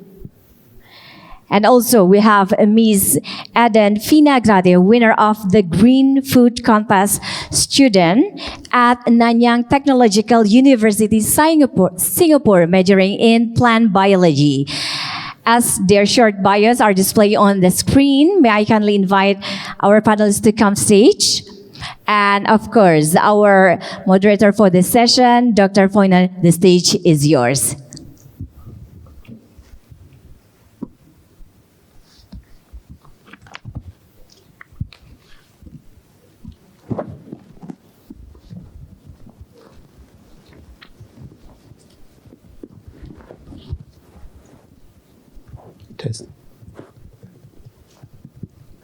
And also we have Ms. Eden Finagrade, winner of the Green Food Compass student at Nanyang Technological University, Singapore, majoring in plant biology. As their short bios are displayed on the screen, may I kindly invite our panelists to come stage. And of course, our moderator for this session, Dr. Feulner, the stage is yours.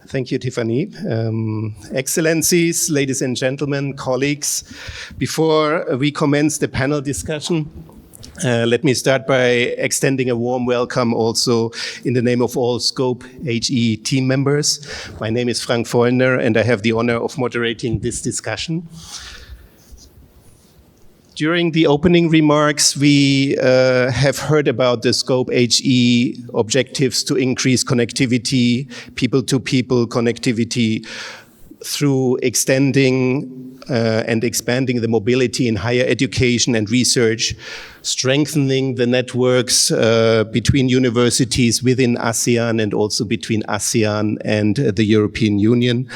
Thank you, Tiffany. Excellencies, ladies and gentlemen, colleagues, before we commence the panel discussion, let me start by extending a warm welcome also in the name of all Scope HE team members. My name is Frank Feulner and I have the honor of moderating this discussion. During the opening remarks, we have heard about the Scope HE objectives to increase connectivity, people-to-people connectivity through extending and expanding the mobility in higher education and research, strengthening the networks between universities within ASEAN and also between ASEAN and the European Union,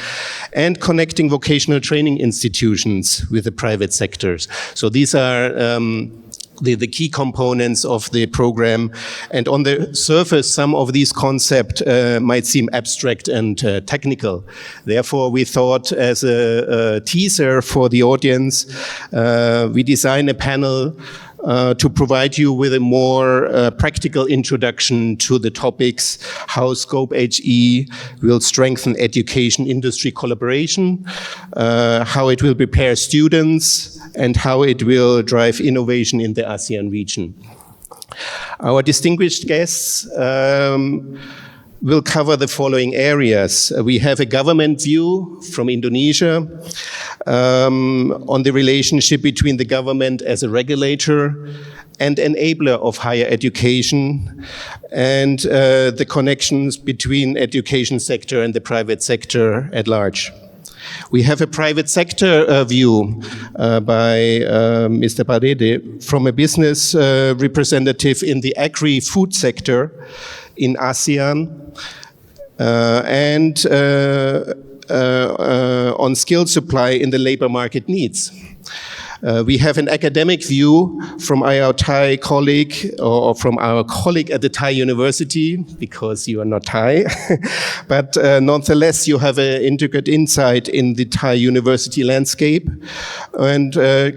and connecting vocational training institutions with the private sectors. So these are the key components of the program. And on the surface, some of these concepts might seem abstract and technical. Therefore, we thought as a teaser for the audience, we design a panel to provide you with a more practical introduction to the topics, how Scope HE will strengthen education industry collaboration, how it will prepare students, and how it will drive innovation in the ASEAN region. Our distinguished guests will cover the following areas. We have a government view from Indonesia on the relationship between the government as a regulator and enabler of higher education, and the connections between education sector and the private sector at large. We have a private sector view by Mr. Parede from a business representative in the agri-food sector in ASEAN, and on skill supply in the labor market needs. We have an academic view from our Thai colleague, or from our colleague at the Thai University, because you are not Thai, but nonetheless you have an intricate insight in the Thai University landscape, and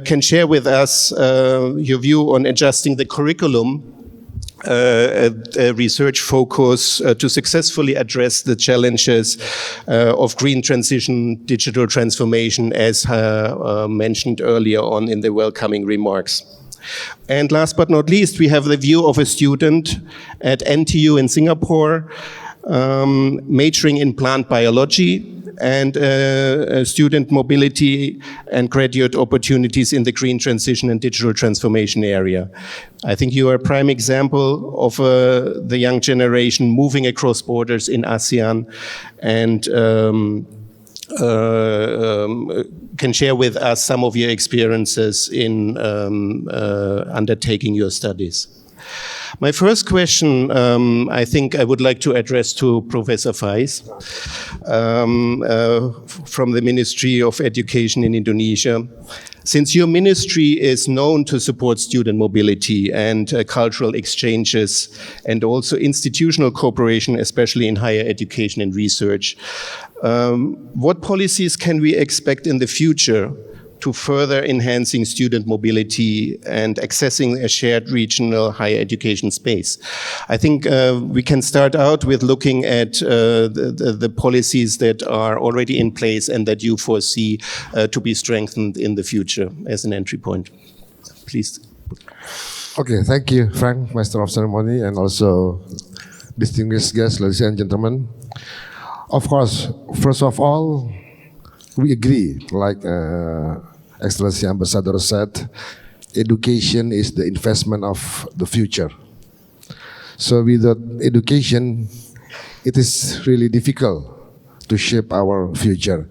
can share with us your view on adjusting the curriculum, a research focus to successfully address the challenges of green transition, digital transformation, as mentioned earlier on in the welcoming remarks. And last but not least, we have the view of a student at NTU in Singapore, majoring in plant biology, and student mobility and graduate opportunities in the green transition and digital transformation area. I think you are a prime example of the young generation moving across borders in ASEAN, and can share with us some of your experiences in undertaking your studies. My first question, I think I would like to address to Professor Faiz from the Ministry of Education in Indonesia. Since your ministry is known to support student mobility and cultural exchanges, and also institutional cooperation, especially in higher education and research, what policies can we expect in the future to further enhancing student mobility and accessing a shared regional higher education space? I think we can start out with looking at the policies that are already in place and that you foresee to be strengthened in the future as an entry point. Please. Okay, thank you, Frank, Master of Ceremony, and also distinguished guests, ladies and gentlemen. Of course, first of all, we agree, like Excellency Ambassador said, education is the investment of the future. So without education, it is really difficult to shape our future.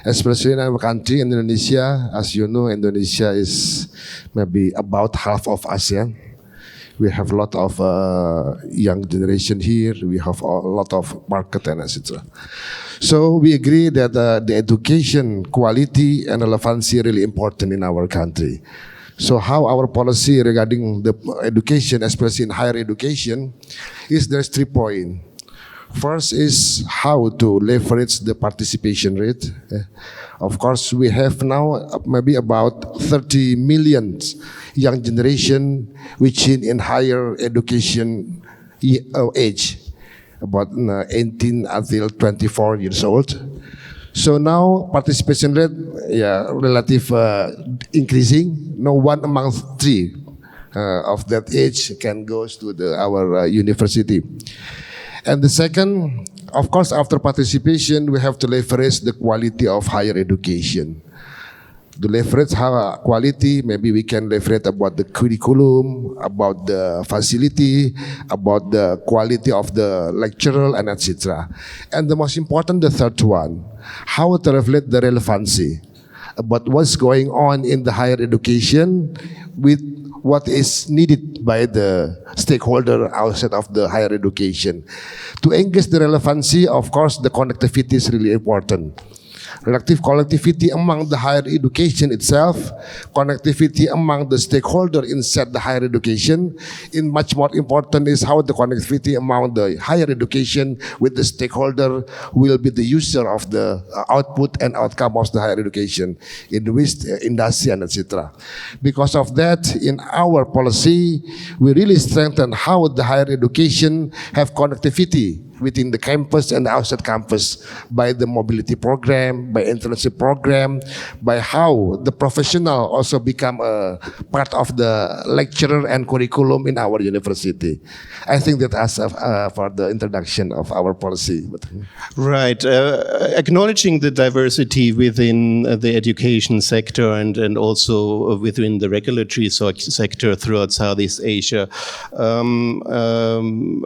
Especially in our country, in Indonesia, as you know, Indonesia is maybe about half of ASEAN. We have a lot of young generation here. We have a lot of market and etc. So we agree that the education quality and relevancy are really important in our country. So how our policy regarding the education, especially in higher education, is there's 3 points. First is how to leverage the participation rate. Of course, we have now maybe about 30 million young generation which in higher education age, about 18 until 24 years old. So now participation rate, relative increasing. No one among 3 of that age can go to our university. And the second, of course, after participation, we have to leverage the quality of higher education. To leverage how quality, maybe we can leverage about the curriculum, about the facility, about the quality of the lecturer, and etc. And the most important, the third one, how to reflect the relevancy about what's going on in the higher education with what is needed by the stakeholder outside of the higher education. To engage the relevancy, of course, the connectivity is really important. relative connectivity among the higher education itself, connectivity among the stakeholder inside the higher education. And much more important is how the connectivity among the higher education with the stakeholder will be the user of the output and outcome of the higher education in the West, in the ASEAN, etc. Because of that, in our policy, we really strengthen how the higher education have connectivity within the campus and outside campus by the mobility program, by internship program, by how the professional also become a part of the lecturer and curriculum in our university. I think that as for the introduction of our policy. Right. Acknowledging the diversity within the education sector and also within the regulatory sector throughout Southeast Asia,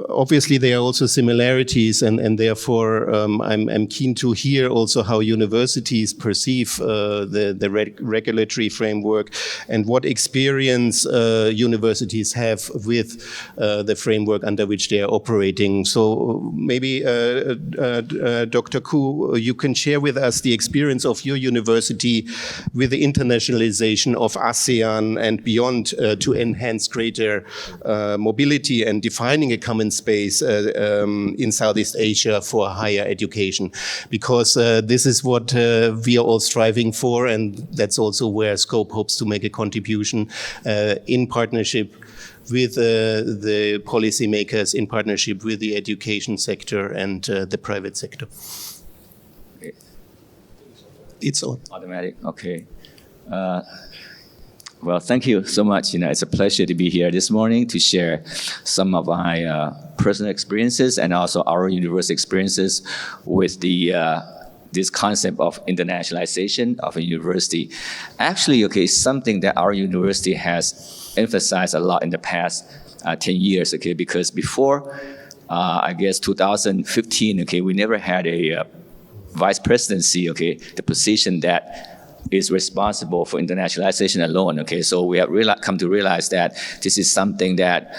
obviously there are also similarities, and therefore I'm keen to hear also how universities perceive the regulatory framework and what experience universities have with the framework under which they are operating. So maybe Dr. Koo, you can share with us the experience of your university with the internationalization of ASEAN and beyond to enhance greater mobility and defining a common space in Southeast Asia for higher education, because this is what we are all striving for, and that's also where Scope hopes to make a contribution in partnership with the policymakers, in partnership with the education sector and the private sector. It's on. Automatic, okay. Well, thank you so much. It's a pleasure to be here this morning to share some of my personal experiences and also our university experiences with this concept of internationalization of a university. Actually, okay, something that our university has emphasized a lot in the past 10 years, okay, because before, I guess 2015, okay, we never had a vice presidency, okay, the position that is responsible for internationalization alone. Okay, so we have come to realize that this is something that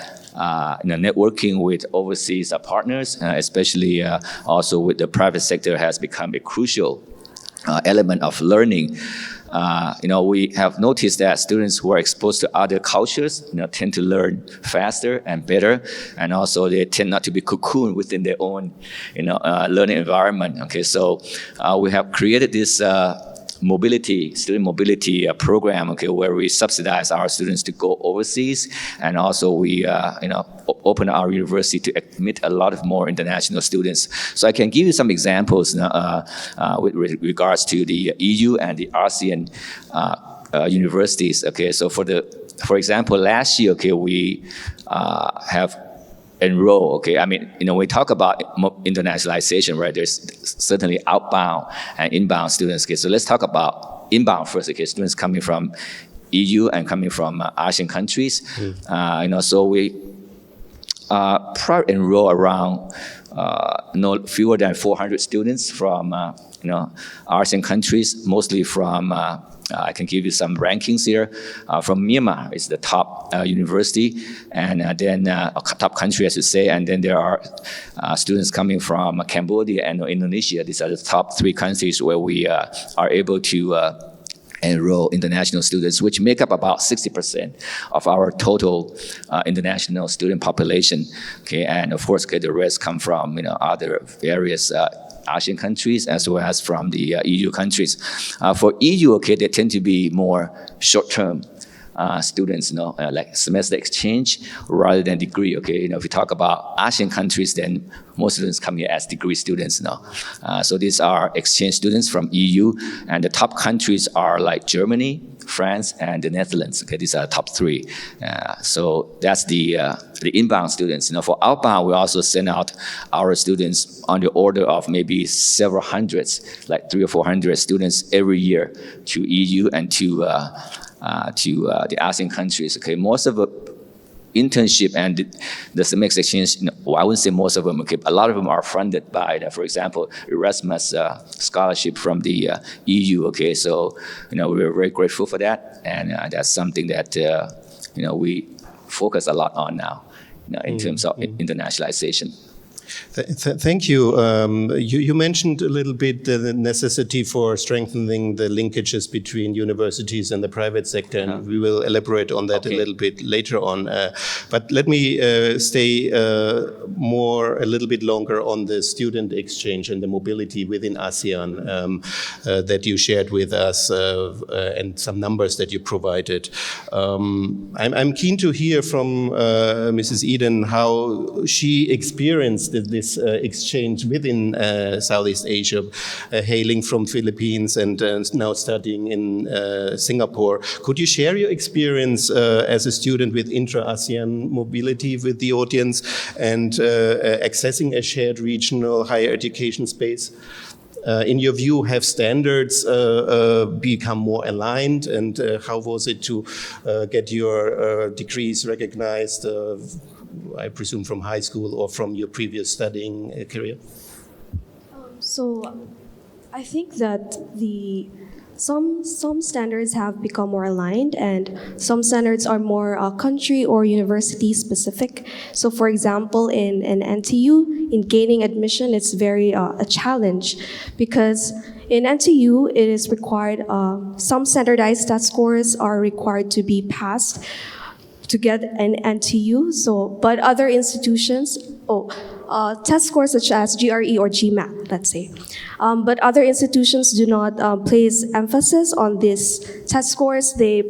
networking with overseas partners, especially also with the private sector, has become a crucial element of learning. We have noticed that students who are exposed to other cultures tend to learn faster and better, and also they tend not to be cocooned within their own learning environment. Okay, so we have created this student mobility program, okay, where we subsidize our students to go overseas, and also we open our university to admit a lot of more international students. So I can give you some examples with regards to the EU and the ASEAN universities. Okay, so for example, last year, okay, we have enroll, okay, I mean, we talk about internationalization, right? There's certainly outbound and inbound students, okay? So let's talk about inbound first, okay? Students coming from EU and coming from ASEAN countries. So we enroll around no fewer than 400 students from ASEAN countries, mostly from I can give you some rankings here. From Myanmar is the top university, and then a top country, I should say. And then there are students coming from Cambodia and Indonesia. These are the top 3 countries where we are able to enroll international students, which make up about 60% of our total international student population. Okay, and of course, okay, the rest come from other various ASEAN countries as well as from the EU countries. For EU, okay, they tend to be more short-term students, like semester exchange rather than degree. Okay, if you talk about ASEAN countries, then most students come here as degree students. So these are exchange students from EU, and the top countries are like Germany, France, and the Netherlands. Okay, these are the top 3. So that's the inbound students. For outbound, we also send out our students on the order of maybe several hundreds, like 300 or 400 students every year to EU and to the ASEAN countries. Okay, most of the internship and the semester exchange, I wouldn't say most of them, okay, a lot of them are funded by, for example, Erasmus scholarship from the EU. Okay, so we're very grateful for that, and that's something that we focus a lot on now, in terms of internationalization. Thank you. You mentioned a little bit the necessity for strengthening the linkages between universities and the private sector, and we will elaborate on that a little bit later on. But let me stay a little bit longer on the student exchange and the mobility within ASEAN that you shared with us, and some numbers that you provided. I'm keen to hear from Mrs. Eden how she experienced this exchange within Southeast Asia, hailing from Philippines and now studying in Singapore. Could you share your experience as a student with intra-ASEAN mobility with the audience and accessing a shared regional higher education space? In your view, have standards become more aligned, and how was it to get your degrees recognized, I presume from high school or from your previous studying career? So I think that some standards have become more aligned, and some standards are more country or university specific. So for example, in NTU, in gaining admission, it's very a challenge, because in NTU, it is required, some standardized test scores are required to be passed to get an NTU. But other institutions, test scores such as GRE or GMAT, let's say. But other institutions do not place emphasis on these test scores. They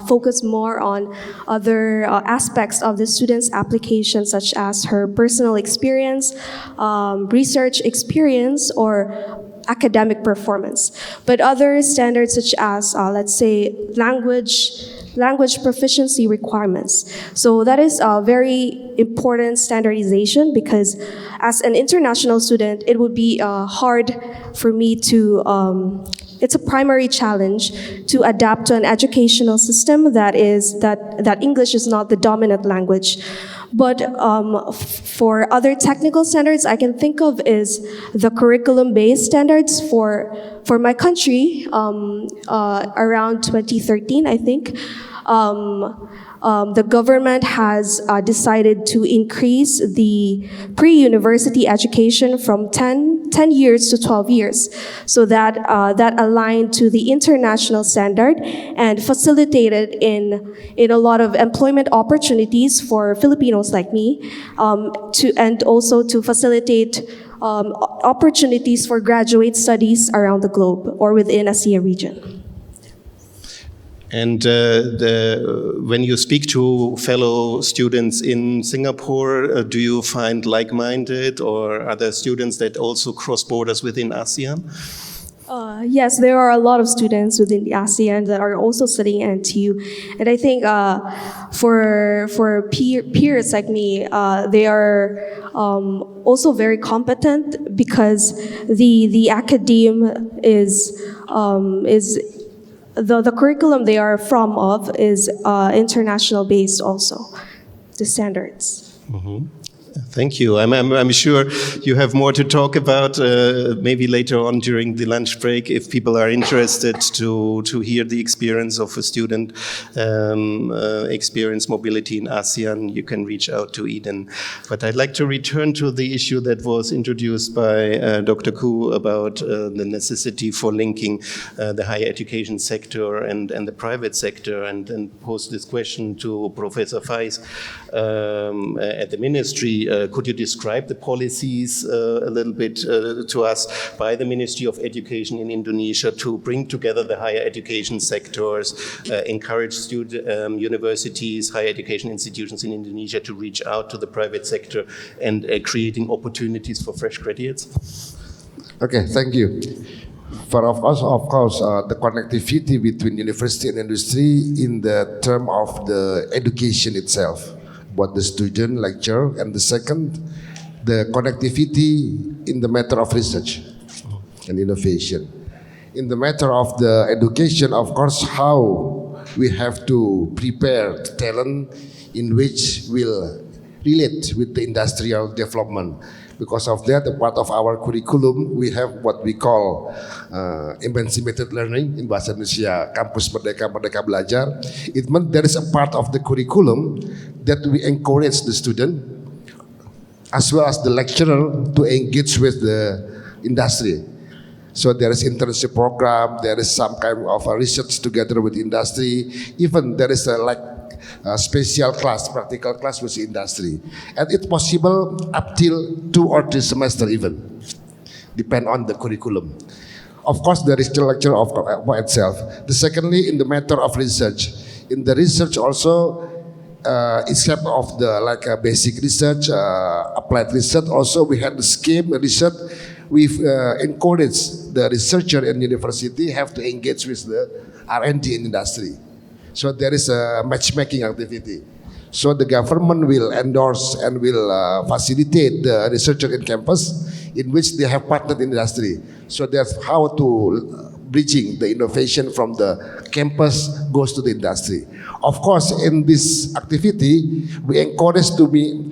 focus more on other aspects of the student's application, such as her personal experience, research experience, or academic performance. But other standards such as, let's say, language proficiency requirements. So that is a very important standardization, because as an international student, it would be hard for me to, it's a primary challenge to adapt to an educational system that English is not the dominant language. But for other technical standards I can think of is the curriculum-based standards for my country around 2013, I think. The government has decided to increase the pre-university education from 10 years to 12 years, so that aligned to the international standard and facilitated in a lot of employment opportunities for Filipinos like me, and also to facilitate opportunities for graduate studies around the globe or within ASEAN region. And when you speak to fellow students in Singapore, do you find like-minded or other students that also cross borders within ASEAN? Yes, there are a lot of students within the ASEAN that are also studying at NTU. And I think for peers like me, they are also very competent, because the academe is the curriculum they are is international based also, the standards. Mm-hmm. Thank you. I'm sure you have more to talk about, maybe later on during the lunch break, if people are interested to hear the experience of a student experience mobility in ASEAN. You can reach out to Eden. But I'd like to return to the issue that was introduced by Dr. Koo about the necessity for linking the higher education sector and the private sector, and pose this question to Professor Faiz at the ministry. Could you describe the policies a little bit to us by the Ministry of Education in Indonesia to bring together the higher education sectors, encourage universities, higher education institutions in Indonesia to reach out to the private sector and creating opportunities for fresh graduates? Okay, thank you. Of course, the connectivity between university and industry in the term of the education itself, what the student lecture, and the second, the connectivity in the matter of research and innovation. In the matter of the education, of course, how we have to prepare the talent in which will relate with the industrial development. Because of that, a part of our curriculum, we have what we call emancipated learning, in Bahasa Indonesia, Kampus Merdeka, Merdeka Belajar. It means there is a part of the curriculum that we encourage the student as well as the lecturer to engage with the industry. So there is internship program, there is some kind of a research together with industry, even there is a special class, practical class with the industry. And it's possible up till 2 or 3 semesters even, depend on the curriculum. Of course, there is the lecture of itself. The secondly, in the matter of research, in the research also, except of the basic research, applied research, also we had the scheme research. We've encouraged the researcher in university have to engage with the R&D in industry. So there is a matchmaking activity. So the government will endorse and will facilitate the researcher in campus in which they have partnered in industry. So that's how to bridging the innovation from the campus goes to the industry. Of course, in this activity, we encourage to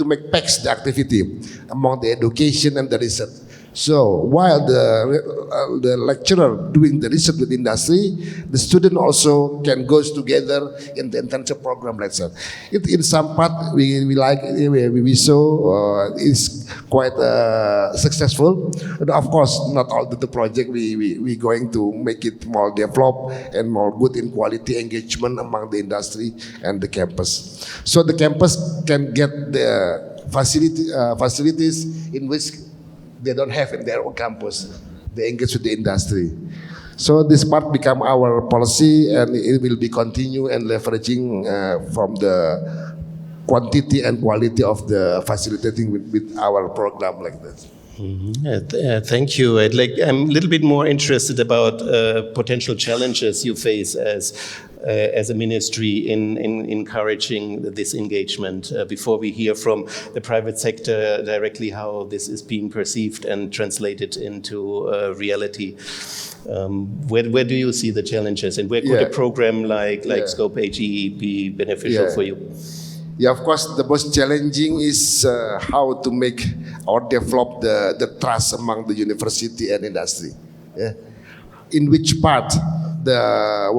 make packs the activity among the education and the research. So while the lecturer doing the research with industry, the student also can go together in the internship program lecture. In some part we saw is quite successful. And of course, not all the project we going to make it more developed and more good in quality engagement among the industry and the campus. So the campus can get the facilities in which they don't have in their own campus. They engage with the industry. So this part become our policy, and it will be continue and leveraging from the quantity and quality of the facilitating with our program like that. Thank you. I'm a little bit more interested about potential challenges you face as a ministry in encouraging this engagement before we hear from the private sector directly how this is being perceived and translated into reality. Where do you see the challenges, and where could a program like Scope HE be beneficial for you? Yeah, of course, the most challenging is how to make or develop the trust among the university and industry. Yeah. In which part the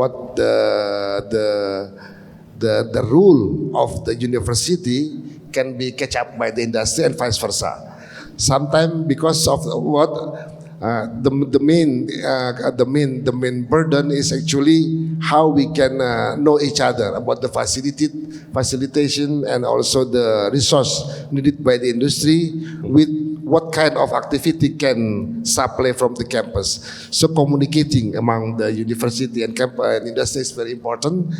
rule of the university can be catch up by the industry and vice versa. Sometimes because of the main burden is actually how we can know each other about the facilitation and also the resource needed by the industry with what kind of activity can supply from the campus. So communicating among the university and campus and industry is very important.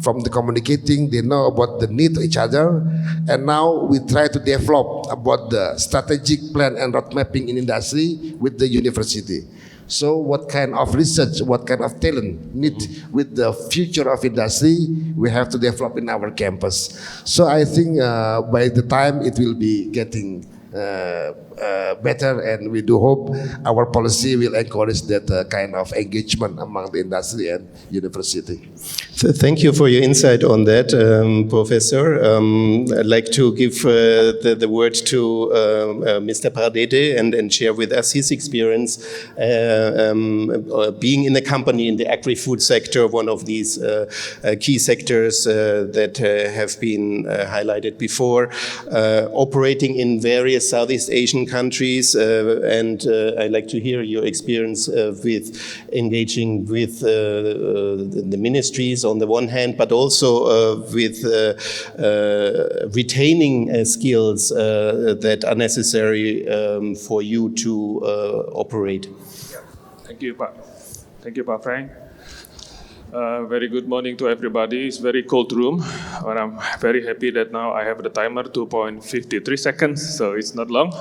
From the communicating, they know about the need of each other, and now we try to develop about the strategic plan and road mapping in industry with the university. So what kind of research, what kind of talent need with the future of industry, we have to develop in our campus. So I think by the time it will be getting better, and we do hope our policy will encourage that kind of engagement among the industry and university. So thank you for your insight on that, Professor. I'd like to give the word to Mr. Pardede and share with us his experience being in a company in the agri-food sector, one of these key sectors that have been highlighted before, operating in various Southeast Asian countries, and I'd like to hear your experience with engaging with the ministries on the one hand, but also with retaining skills that are necessary for you to operate. Thank you, Pak. Thank you, Pak Frank. Very good morning to everybody. It's very cold room, and I'm very happy that now I have the timer 2.53 seconds, so it's not long.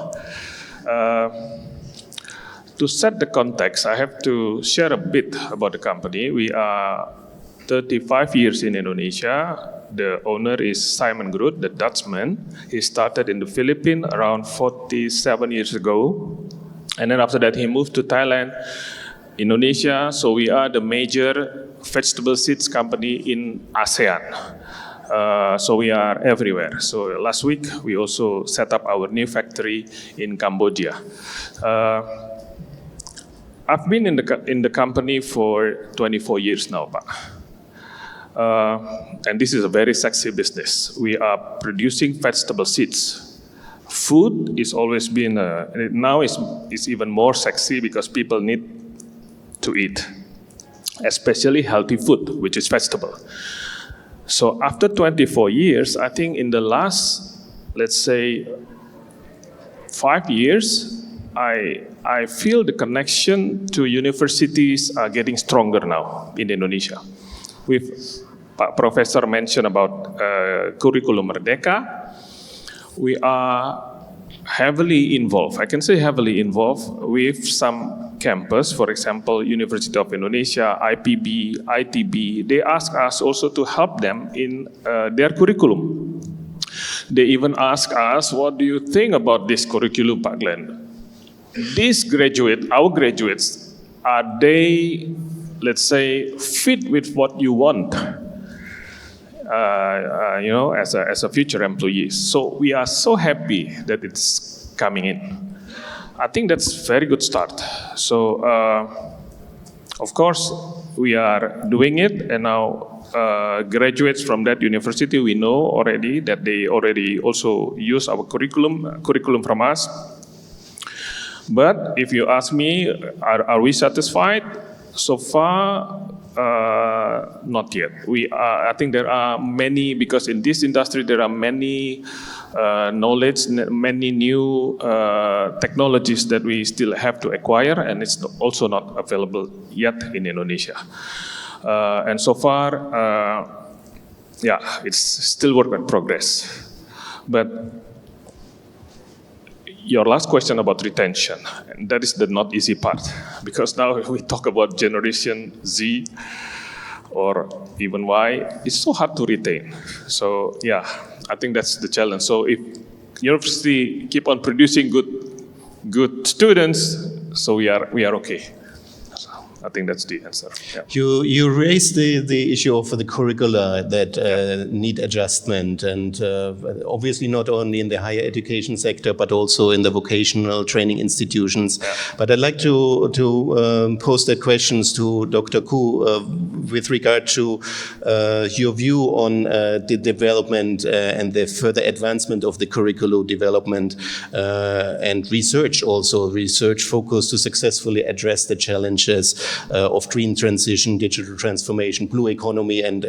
To set the context, I have to share a bit about the company. We are 35 years in Indonesia. The owner is Simon Groot, the Dutchman. He started in the Philippines around 47 years ago. And then after that, he moved to Thailand, Indonesia. So we are the major vegetable seeds company in ASEAN. So we are everywhere. So last week, we also set up our new factory in Cambodia. I've been in the company for 24 years now, Pak. And this is a very sexy business. We are producing vegetable seeds food is always been, now it's even more sexy because people need to eat, especially healthy food, which is vegetable. So after 24 years, I think in the last, let's say, 5 years, I feel the connection to universities are getting stronger now in Indonesia. Professor mentioned about curriculum Merdeka. We are heavily involved, I can say heavily involved with some campus, for example, University of Indonesia, IPB, ITB. They ask us also to help them in their curriculum. They even ask us, what do you think about this curriculum, Pak Glenn? These graduates, our graduates, are they, let's say, fit with what you want? As a future employees. So we are so happy that it's coming in. I think that's a very good start. So, of course, we are doing it, and now graduates from that university, we know already that they already also use our curriculum from us. But if you ask me, are we satisfied? So far, not yet. I think there are many, because in this industry there are many knowledge, many new technologies that we still have to acquire, and it's also not available yet in Indonesia. And so far, it's still work in progress. But your last question about retention, and that is the not easy part, because now we talk about Generation Z or even Y, it's so hard to retain. So I think that's the challenge. So if university keep on producing good students, so we are okay. I think that's the answer. Yeah. You raised the issue of the curricula that need adjustment, and obviously not only in the higher education sector, but also in the vocational training institutions. Yeah. But I'd like to pose the questions to Dr. Koo with regard to your view on the development and the further advancement of the curriculum development and research focused to successfully address the challenges of green transition, digital transformation, blue economy, and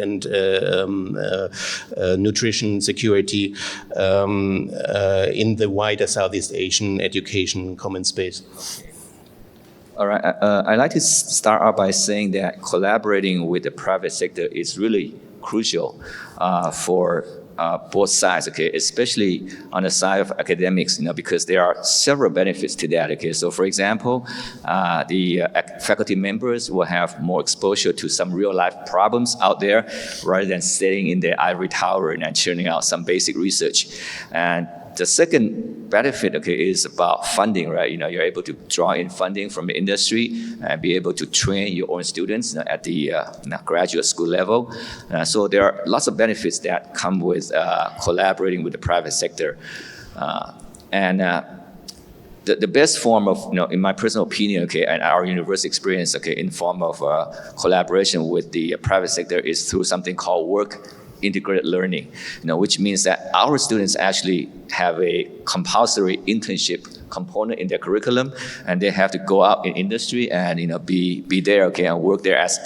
nutrition security in the wider Southeast Asian education common space. All right, I'd like to start out by saying that collaborating with the private sector is really crucial for both sides, okay, especially on the side of academics, because there are several benefits to that, okay. So for example, the faculty members will have more exposure to some real life problems out there rather than sitting in the ivory tower and churning out some basic research. And the second benefit, okay, is about funding, right? You're able to draw in funding from the industry and be able to train your own students at the graduate school level. So there are lots of benefits that come with collaborating with the private sector. The best form of, in my personal opinion, okay, and our university experience, okay, in form of collaboration with the private sector is through something called work integrated learning, which means that our students actually have a compulsory internship component in their curriculum, and they have to go out in industry and be there, okay, and work there as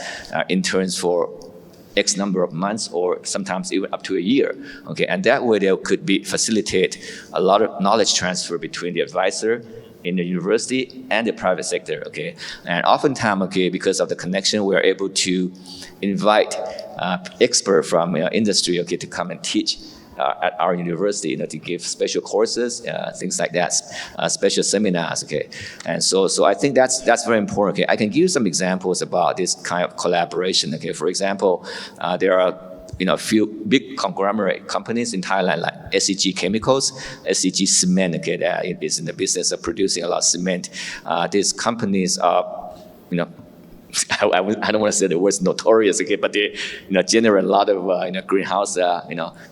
interns for X number of months or sometimes even up to a year, okay, and that way they could facilitate a lot of knowledge transfer between the advisor in the university and the private sector, okay, and oftentimes, okay, because of the connection, we are able to invite experts from industry, okay, to come and teach at our university, to give special courses, things like that, special seminars, okay, and so I think that's very important, okay. I can give you some examples about this kind of collaboration, okay. For example, there are a few big conglomerate companies in Thailand like SCG Chemicals, SCG Cement, okay, that is in the business of producing a lot of cement. These companies are, I don't want to say the words notorious, okay, but they generate a lot of greenhouse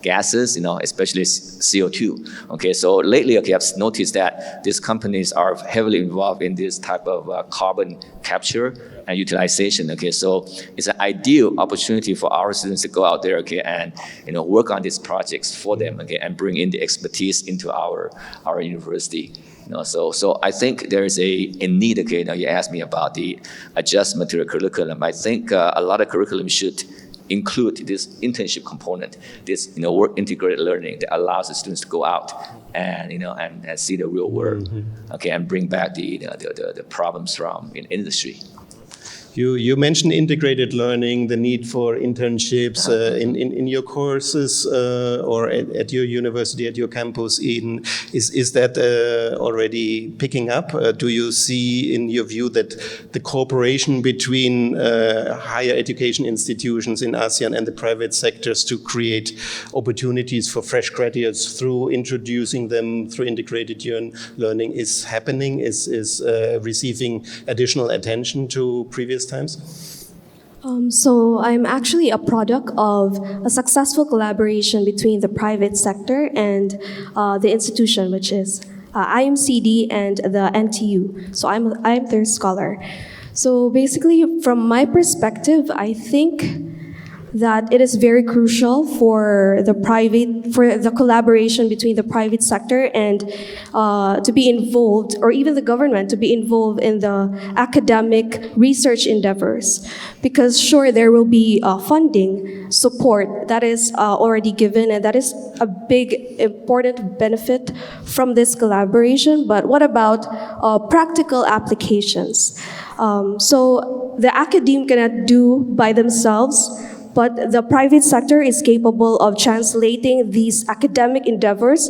gases, especially CO2. Okay, so lately, okay, I've noticed that these companies are heavily involved in this type of carbon capture and utilization. Okay, so it's an ideal opportunity for our students to go out there, okay, and work on these projects for them, okay, and bring in the expertise into our university. So I think there is a need. Okay, now you asked me about the adjustment to the curriculum. I think a lot of curriculum should include this internship component, this work integrated learning that allows the students to go out and and see the real world, okay, and bring back the problems from industry. You mentioned integrated learning, the need for internships in your courses or at your university, at your campus. Is that already picking up? Do you see, in your view, that the cooperation between higher education institutions in ASEAN and the private sectors to create opportunities for fresh graduates through introducing them through integrated learning is happening, is receiving additional attention to previous times? So I'm actually a product of a successful collaboration between the private sector and the institution, which is IMCD and the NTU. So I'm their scholar. So basically, from my perspective, I think that it is very crucial for the collaboration between the private sector and to be involved, or even the government to be involved in the academic research endeavors. Because sure, there will be funding support that is already given, and that is a big, important benefit from this collaboration. But what about practical applications? So the academe cannot do by themselves, but the private sector is capable of translating these academic endeavors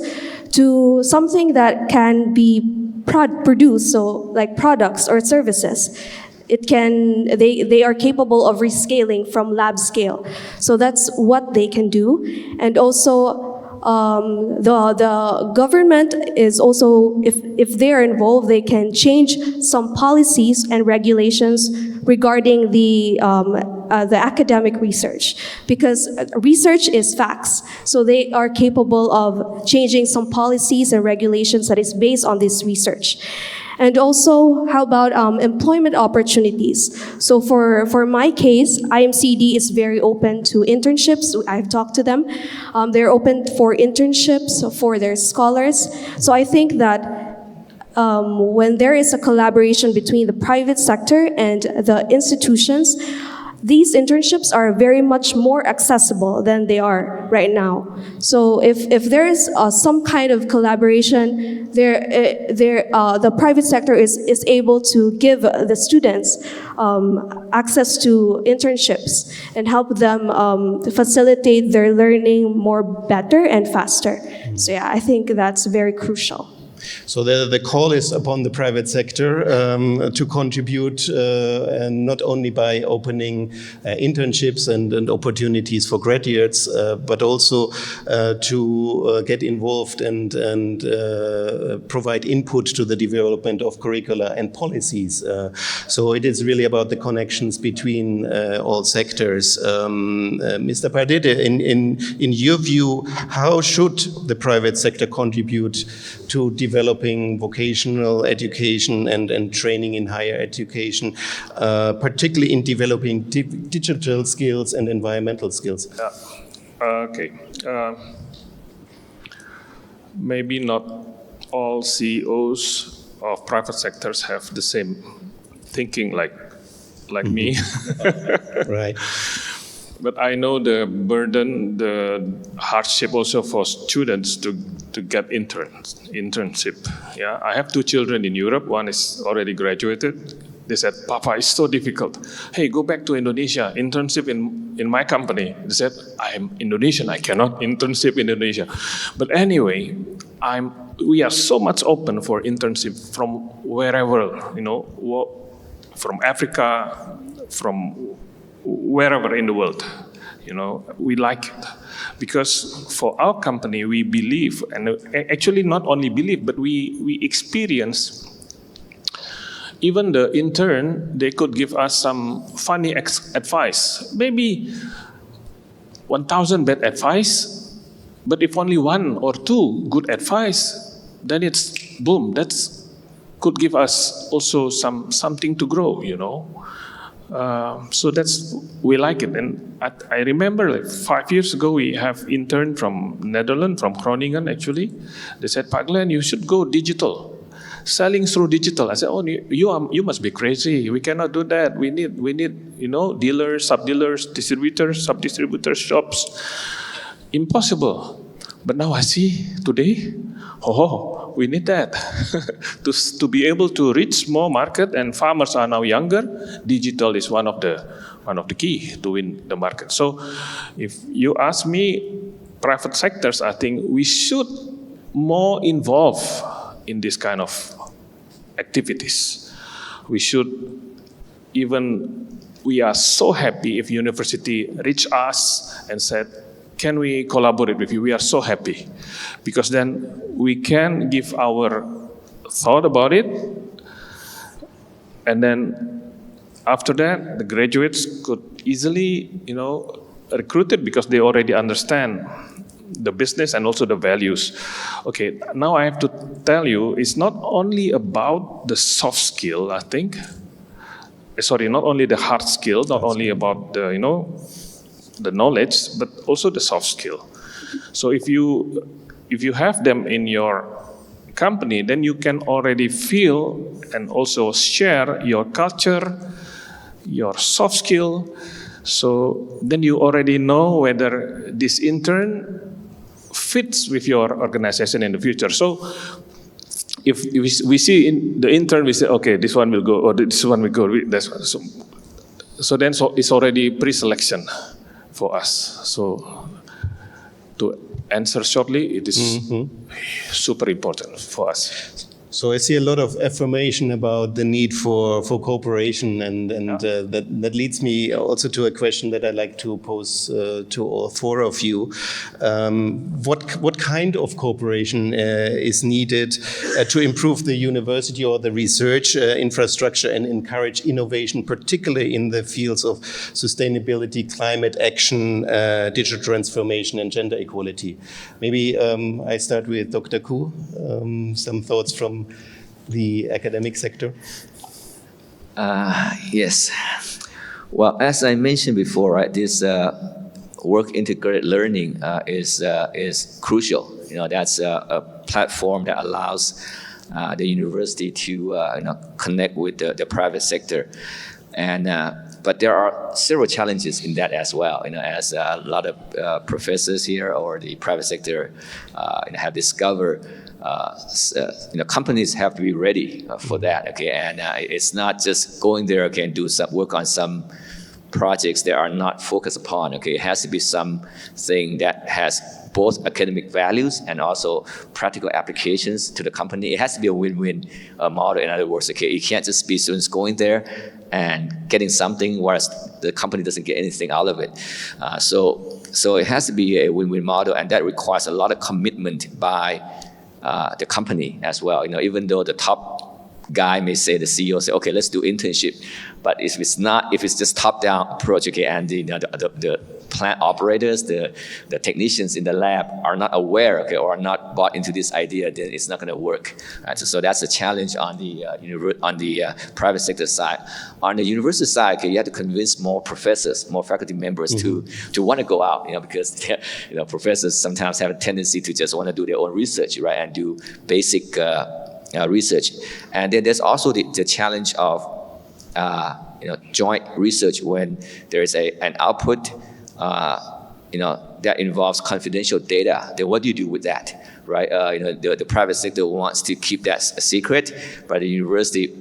to something that can be produced, so like products or services. They are capable of rescaling from lab scale. So that's what they can do. And also, the government is also, if they are involved, they can change some policies and regulations regarding the academic research, because research is facts. So they are capable of changing some policies and regulations that is based on this research. And also, how about employment opportunities? So for my case, IMCD is very open to internships. I've talked to them. They're open for internships for their scholars. So I think that when there is a collaboration between the private sector and the institutions, these internships are very much more accessible than they are right now. So if there is some kind of collaboration, the private sector is able to give the students access to internships and help them facilitate their learning more better and faster. So yeah, I think that's very crucial. So the call is upon the private sector to contribute, and not only by opening internships and opportunities for graduates, but also to get involved and provide input to the development of curricula and policies. So it is really about the connections between all sectors. Mr. Pardede, in your view, how should the private sector contribute to developing vocational education and training in higher education, particularly in developing digital skills and environmental skills? Okay. Maybe not all CEOs of private sectors have the same thinking like me. Right. But I know the burden, the hardship also for students to get internship. Yeah, I have 2 children in Europe. One is already graduated. They said, "Papa, it's so difficult. Hey, go back to Indonesia, internship in my company." They said, "I'm Indonesian. I cannot internship in Indonesia." But anyway, we are so much open for internship from wherever, from Africa, from wherever in the world, we like it. Because for our company, we believe, and actually not only believe, but we experience even the intern, they could give us some funny advice. Maybe 1,000 bad advice, but if only 1 or 2 good advice, then it's boom. That's could give us also something to grow, you know. So we like it. And I remember like 5 years ago, we have intern from Netherlands, from Groningen actually. They said, Pak Glenn, you should go digital, selling through digital. I said, oh, you must be crazy. We cannot do that. We need, you know, dealers, sub-dealers, distributors, sub-distributors, shops. Impossible. But now I see today, we need that to be able to reach more market, and farmers are now younger. Digital is one of the key to win the market. So, if you ask me, private sectors, I think we should more involve in this kind of activities. We are so happy if university reach us and said, can we collaborate with you? We are so happy, because then we can give our thought about it, and then after that, the graduates could easily, you know, recruit it because they already understand the business and also the values. Okay, now I have to tell you, it's not only about the soft skill, I think. Sorry, not only the hard skill, not only about the, you know, the knowledge, but also the soft skill. So if you have them in your company, then you can already feel and also share your culture, your soft skill. So then you already know whether this intern fits with your organization in the future. So if we see in the intern, we say, okay, this one will go, or this one will go. So then it's already pre-selection for us. So to answer shortly, it is super important for us. So I see a lot of affirmation about the need for cooperation, and that leads me also to a question that I'd like to pose to all 4 of you. What kind of cooperation is needed to improve the university or the research infrastructure and encourage innovation, particularly in the fields of sustainability, climate action, digital transformation, and gender equality? Maybe I start with Dr. Koo. Some thoughts from the academic sector? Yes. Well, as I mentioned before, right, this work integrated learning is crucial. You know, that's a platform that allows the university to connect with the private sector, and but there are several challenges in that as well. You know, as a lot of professors here or the private sector have discovered. Companies have to be ready for that. Okay, and it's not just going there, okay, and do some work on some projects that are not focused upon. Okay, it has to be something that has both academic values and also practical applications to the company. It has to be a win-win model. In other words, okay, it can't just be students going there and getting something, whereas the company doesn't get anything out of it. So it has to be a win-win model, and that requires a lot of commitment by the company as well. You know, even though the top guy may say, the CEO say, okay, let's do internship, but if it's just top-down approach, okay, and the plant operators, the technicians in the lab are not aware, okay, or are not bought into this idea, then it's not going to work. Right? So that's a challenge on the private sector side. On the university side, okay, you have to convince more professors, more faculty members to want to go out, because professors sometimes have a tendency to just want to do their own research, right, and do basic research. And then there's also the challenge of joint research when there is an output that involves confidential data. Then what do you do with that, right? The private sector wants to keep that a secret, but the university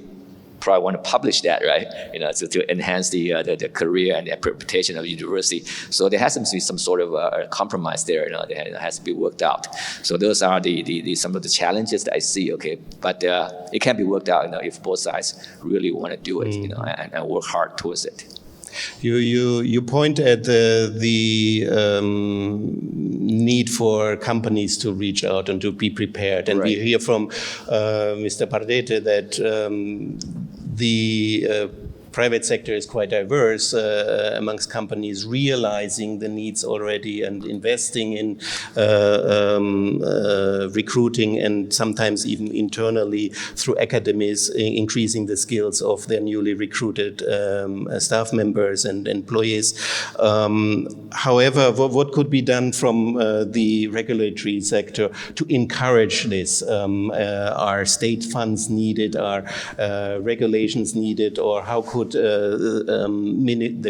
probably want to publish that, right? To enhance the career and the reputation of the university. So there has to be some sort of a compromise there. That has to be worked out. So those are some of the challenges that I see. Okay, but it can be worked out. If both sides really want to do it, and work hard towards it. You point at the need for companies to reach out and to be prepared, and we hear from Mr. Pardete that the private sector is quite diverse amongst companies realizing the needs already and investing in recruiting and sometimes even internally through academies increasing the skills of their newly recruited staff members and employees. However, what could be done from the regulatory sector to encourage this? Are state funds needed? Are regulations needed? Or how could the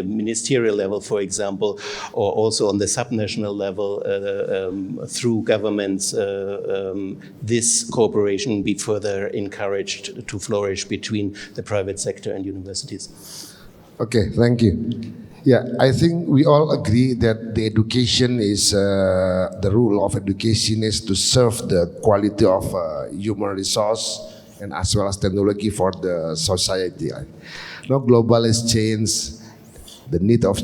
ministerial level, for example, or also on the subnational level through governments, this cooperation be further encouraged to flourish between the private sector and universities? Okay, thank you. Yeah, I think we all agree that the education is, the rule of education is to serve the quality of human resource and as well as technology for the society. Now, global is changed, the need of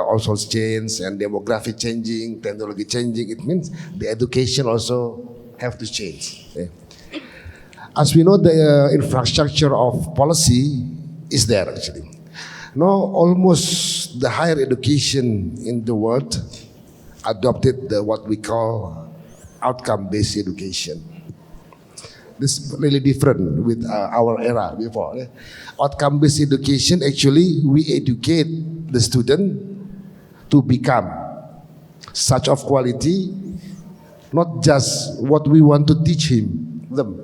also change, and demographic changing, technology changing. It means the education also have to change. Okay? As we know, the infrastructure of policy is there actually. Now, almost the higher education in the world adopted what we call outcome-based education. This is really different with our era before. Outcome-based education, actually, we educate the student to become such of quality, not just what we want to teach them,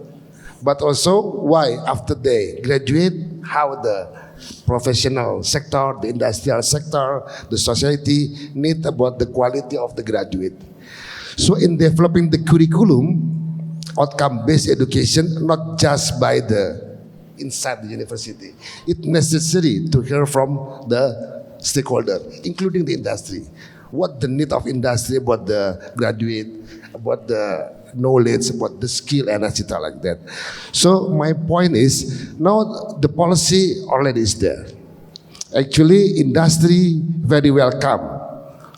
but also why after they graduate, how the professional sector, the industrial sector, the society need about the quality of the graduate. So in developing the curriculum, outcome-based education, not just by the inside the university. It's necessary to hear from the stakeholder, including the industry. What the need of industry about the graduate, about the knowledge, about the skill, and etc. like that. So my point is, now the policy already is there. Actually, industry very welcome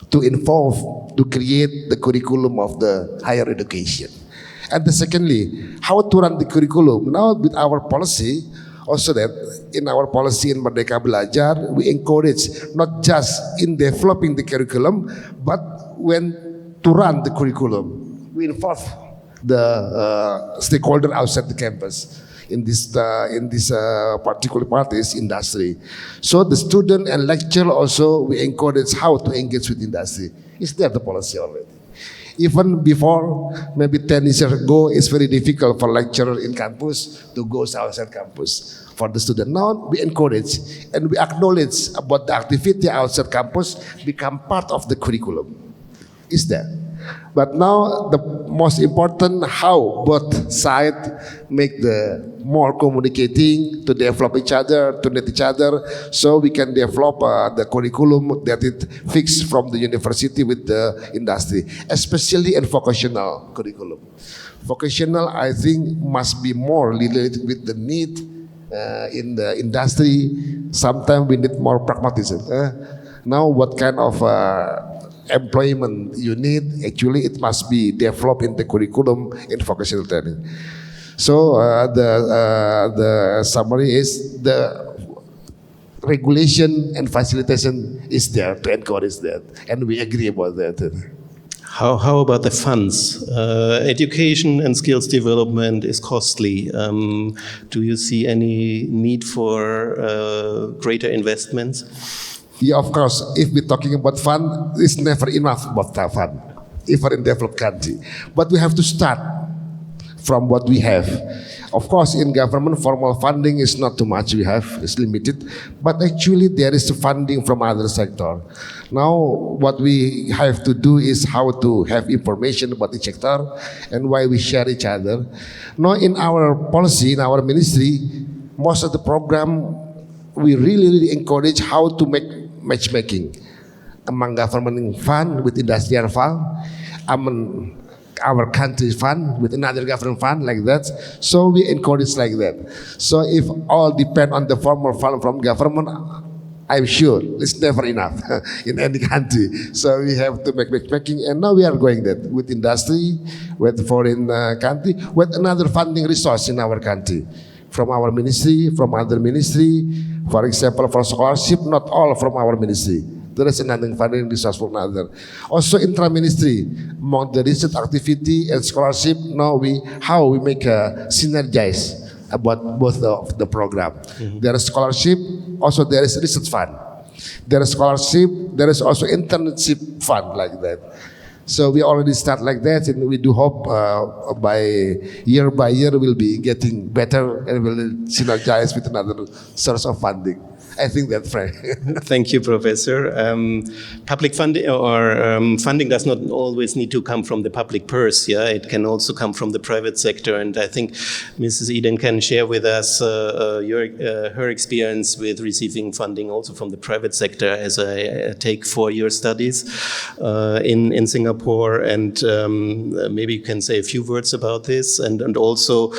to involve, to create the curriculum of the higher education. And secondly, how to run the curriculum. Now with our policy, also that in our policy in Merdeka Belajar, we encourage not just in developing the curriculum, but when to run the curriculum, we involve the stakeholder outside the campus. In this particular part is industry. So the student and lecturer also, we encourage how to engage with industry. Is there the policy already? Even before, maybe 10 years ago, it's very difficult for lecturer in campus to go outside campus for the student. Now we encourage and we acknowledge about the activity outside campus become part of the curriculum. Is there? But now the most important, how both sides make the more communicating to develop each other, to meet each other, so we can develop the curriculum that it fixed from the university with the industry, especially in vocational curriculum. Vocational, I think, must be more related with the need in the industry. Sometimes we need more pragmatism. Now, what kind of employment you need, actually it must be developed in the curriculum in vocational training. So the summary is the regulation and facilitation is there to encourage that, and we agree about that. How about the funds? Education and skills development is costly. Do you see any need for greater investments? Yeah, of course, if we're talking about fund, it's never enough about fund, even in developed country. But we have to start from what we have. Of course, in government, formal funding is not too much we have, it's limited. But actually, there is funding from other sector. Now, what we have to do is how to have information about each sector and why we share each other. Now, in our policy, in our ministry, most of the program, we really encourage how to make matchmaking among government fund with industrial fund, among our country fund with another government fund, like that. So we encourage like that. So if all depend on the formal fund from government, I'm sure it's never enough in any country. So we have to make matchmaking, and now we are going that with industry, with foreign country, with another funding resource in our country. from our ministry, from other ministry. For example, for scholarship, not all from our ministry. There is another funding resource for another. Also intra-ministry, among the research activity and scholarship, now how we make a synergize about both the program. There is scholarship, also there is research fund. There is scholarship, there is also internship fund like that. So we already start like that, and we do hope by year we'll be getting better and will synergize with another source of funding. I think that's right. Thank you, Professor. Public funding or funding does not always need to come from the public purse. Yeah, it can also come from the private sector. And I think Mrs. Eden can share with us her experience with receiving funding also from the private sector, as I take for your studies in Singapore. And maybe you can say a few words about this, and also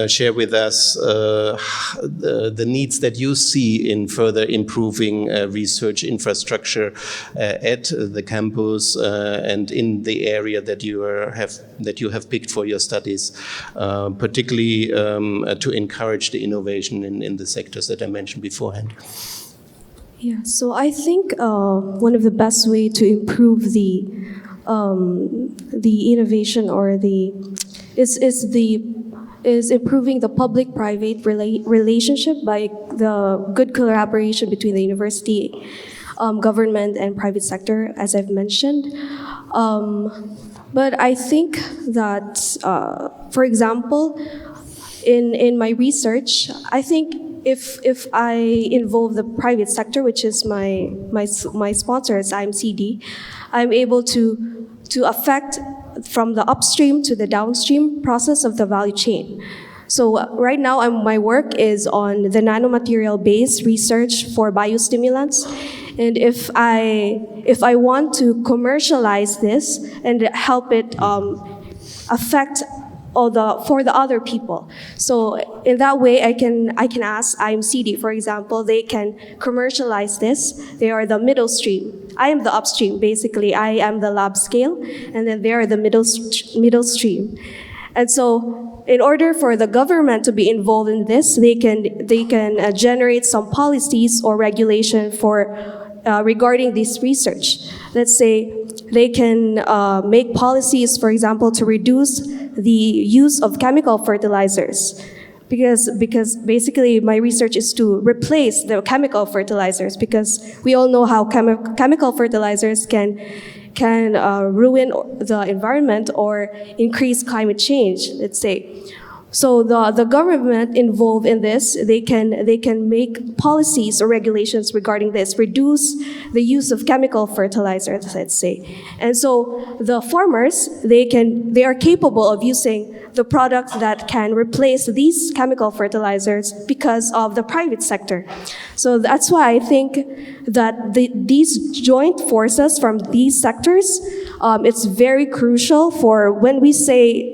share with us the needs that you see in further improving research infrastructure at the campus and in the area that you have picked for your studies, particularly to encourage the innovation in the sectors that I mentioned beforehand. Yeah, so I think one of the best way to improve the innovation or is improving the public-private relationship by the good collaboration between the university, government, and private sector, as I've mentioned. But I think that, for example, in my research, I think if I involve the private sector, which is my sponsor, as IMCD, I'm able to affect from the upstream to the downstream process of the value chain. So right now, my work is on the nanomaterial-based research for biostimulants. And if I want to commercialize this and help it affect for the other people. So in that way, I can ask IMCD, for example, they can commercialize this. They are the middle stream. I am the upstream, basically. I am the lab scale, and then they are the middle stream. And so in order for the government to be involved in this, they can generate some policies or regulation for regarding this research. Let's say they can make policies, for example, to reduce the use of chemical fertilizers. Because basically my research is to replace the chemical fertilizers, because we all know how chemical fertilizers can ruin the environment or increase climate change, let's say. So the government involved in this, they can make policies or regulations regarding this, reduce the use of chemical fertilizers, let's say. And so the farmers, they are capable of using the products that can replace these chemical fertilizers because of the private sector. So that's why I think that these joint forces from these sectors, it's very crucial for when we say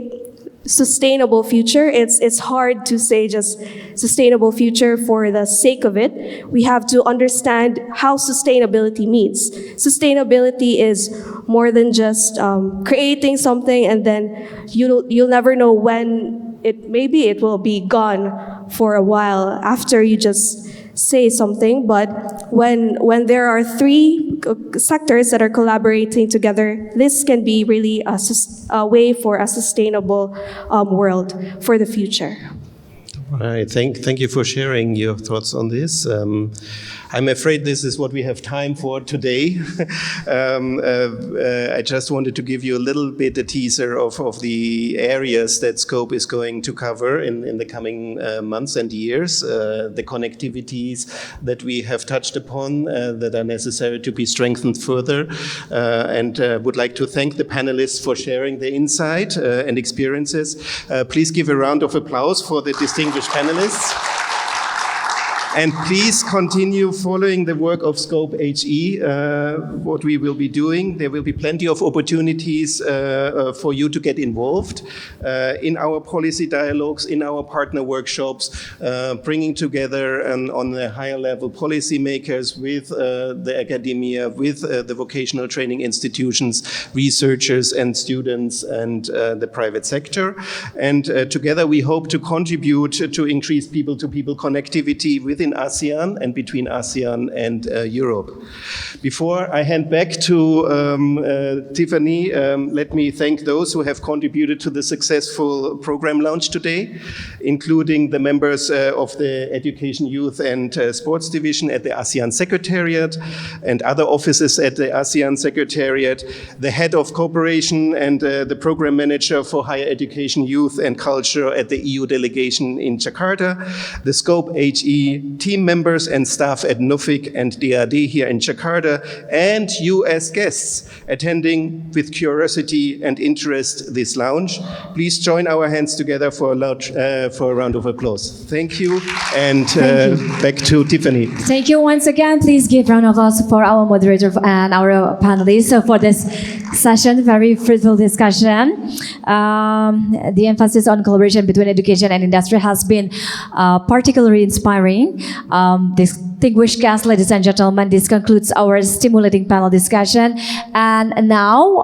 sustainable future. It's hard to say just sustainable future for the sake of it. We have to understand how sustainability means. Sustainability is more than just creating something and then you'll never know when maybe it will be gone for a while after you just say something. But when there are three sectors that are collaborating together, this can be really a way for a sustainable world for the future. All right, thank you for sharing your thoughts on this. I'm afraid this is what we have time for today. I just wanted to give you a little bit a teaser of the areas that SCOPE is going to cover in the coming months and years, the connectivities that we have touched upon that are necessary to be strengthened further, and would like to thank the panelists for sharing their insight and experiences. Please give a round of applause for the distinguished panelists. And please continue following the work of Scope HE, what we will be doing. There will be plenty of opportunities for you to get involved in our policy dialogues, in our partner workshops, bringing together on a higher level policymakers with the academia, with the vocational training institutions, researchers and students and the private sector. And together we hope to contribute to increase people-to-people connectivity within ASEAN and between ASEAN and Europe. Before I hand back to Tiffany, let me thank those who have contributed to the successful program launch today, including the members of the Education, Youth and Sports Division at the ASEAN Secretariat and other offices at the ASEAN Secretariat, the head of cooperation and the program manager for higher education, youth and culture at the EU delegation in Jakarta, the Scope HE team members and staff at Nuffic and DAAD here in Jakarta, and you as guests attending with curiosity and interest this lounge. Please join our hands together for a round of applause. Thank you, and back to Tiffany. Thank you once again. Please give a round of applause for our moderator and our panelists for this session, very fruitful discussion. The emphasis on collaboration between education and industry has been particularly inspiring. Distinguished guests, ladies and gentlemen, this concludes our stimulating panel discussion. And now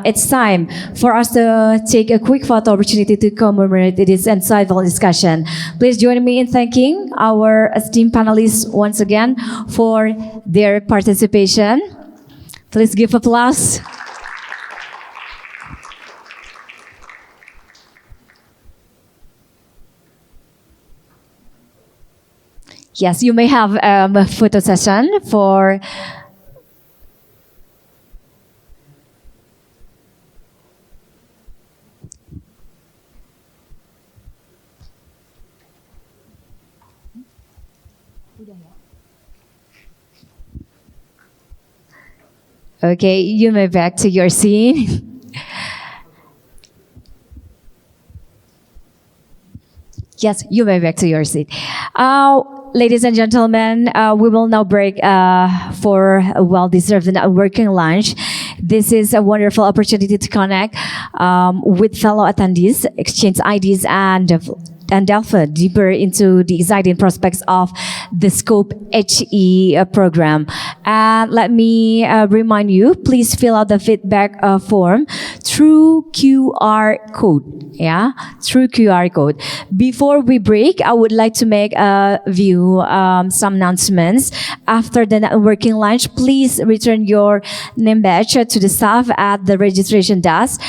it's time for us to take a quick photo opportunity to commemorate this insightful discussion. Please join me in thanking our esteemed panelists once again for their participation. Please give applause. Yes, you may have a photo session for... Okay, you may back to your seat. Yes, you may back to your seat. Ladies and gentlemen, we will now break for a well-deserved working lunch. This is a wonderful opportunity to connect with fellow attendees, exchange ideas, and delve deeper into the exciting prospects of the Scope HE program. And let me remind you, please fill out the feedback form through QR code. Yeah, through QR code. Before we break, I would like to make some announcements. After the networking lunch, please return your name badge to the staff at the registration desk.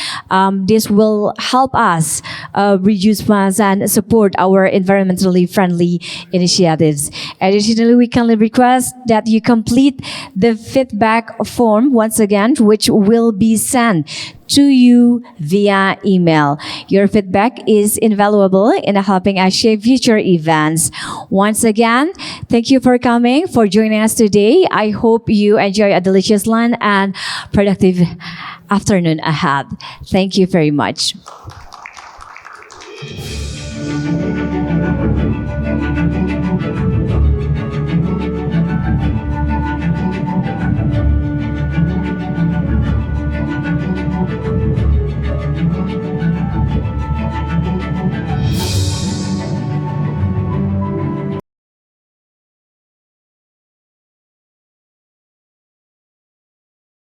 This will help us reduce funds and support our environmentally friendly initiatives. Additionally, we kindly request that you complete the feedback form once again, which will be sent to you via email. Your feedback is invaluable in helping us shape future events. Once again, thank you for coming, for joining us today. I hope you enjoy a delicious lunch and productive afternoon ahead. Thank you very much.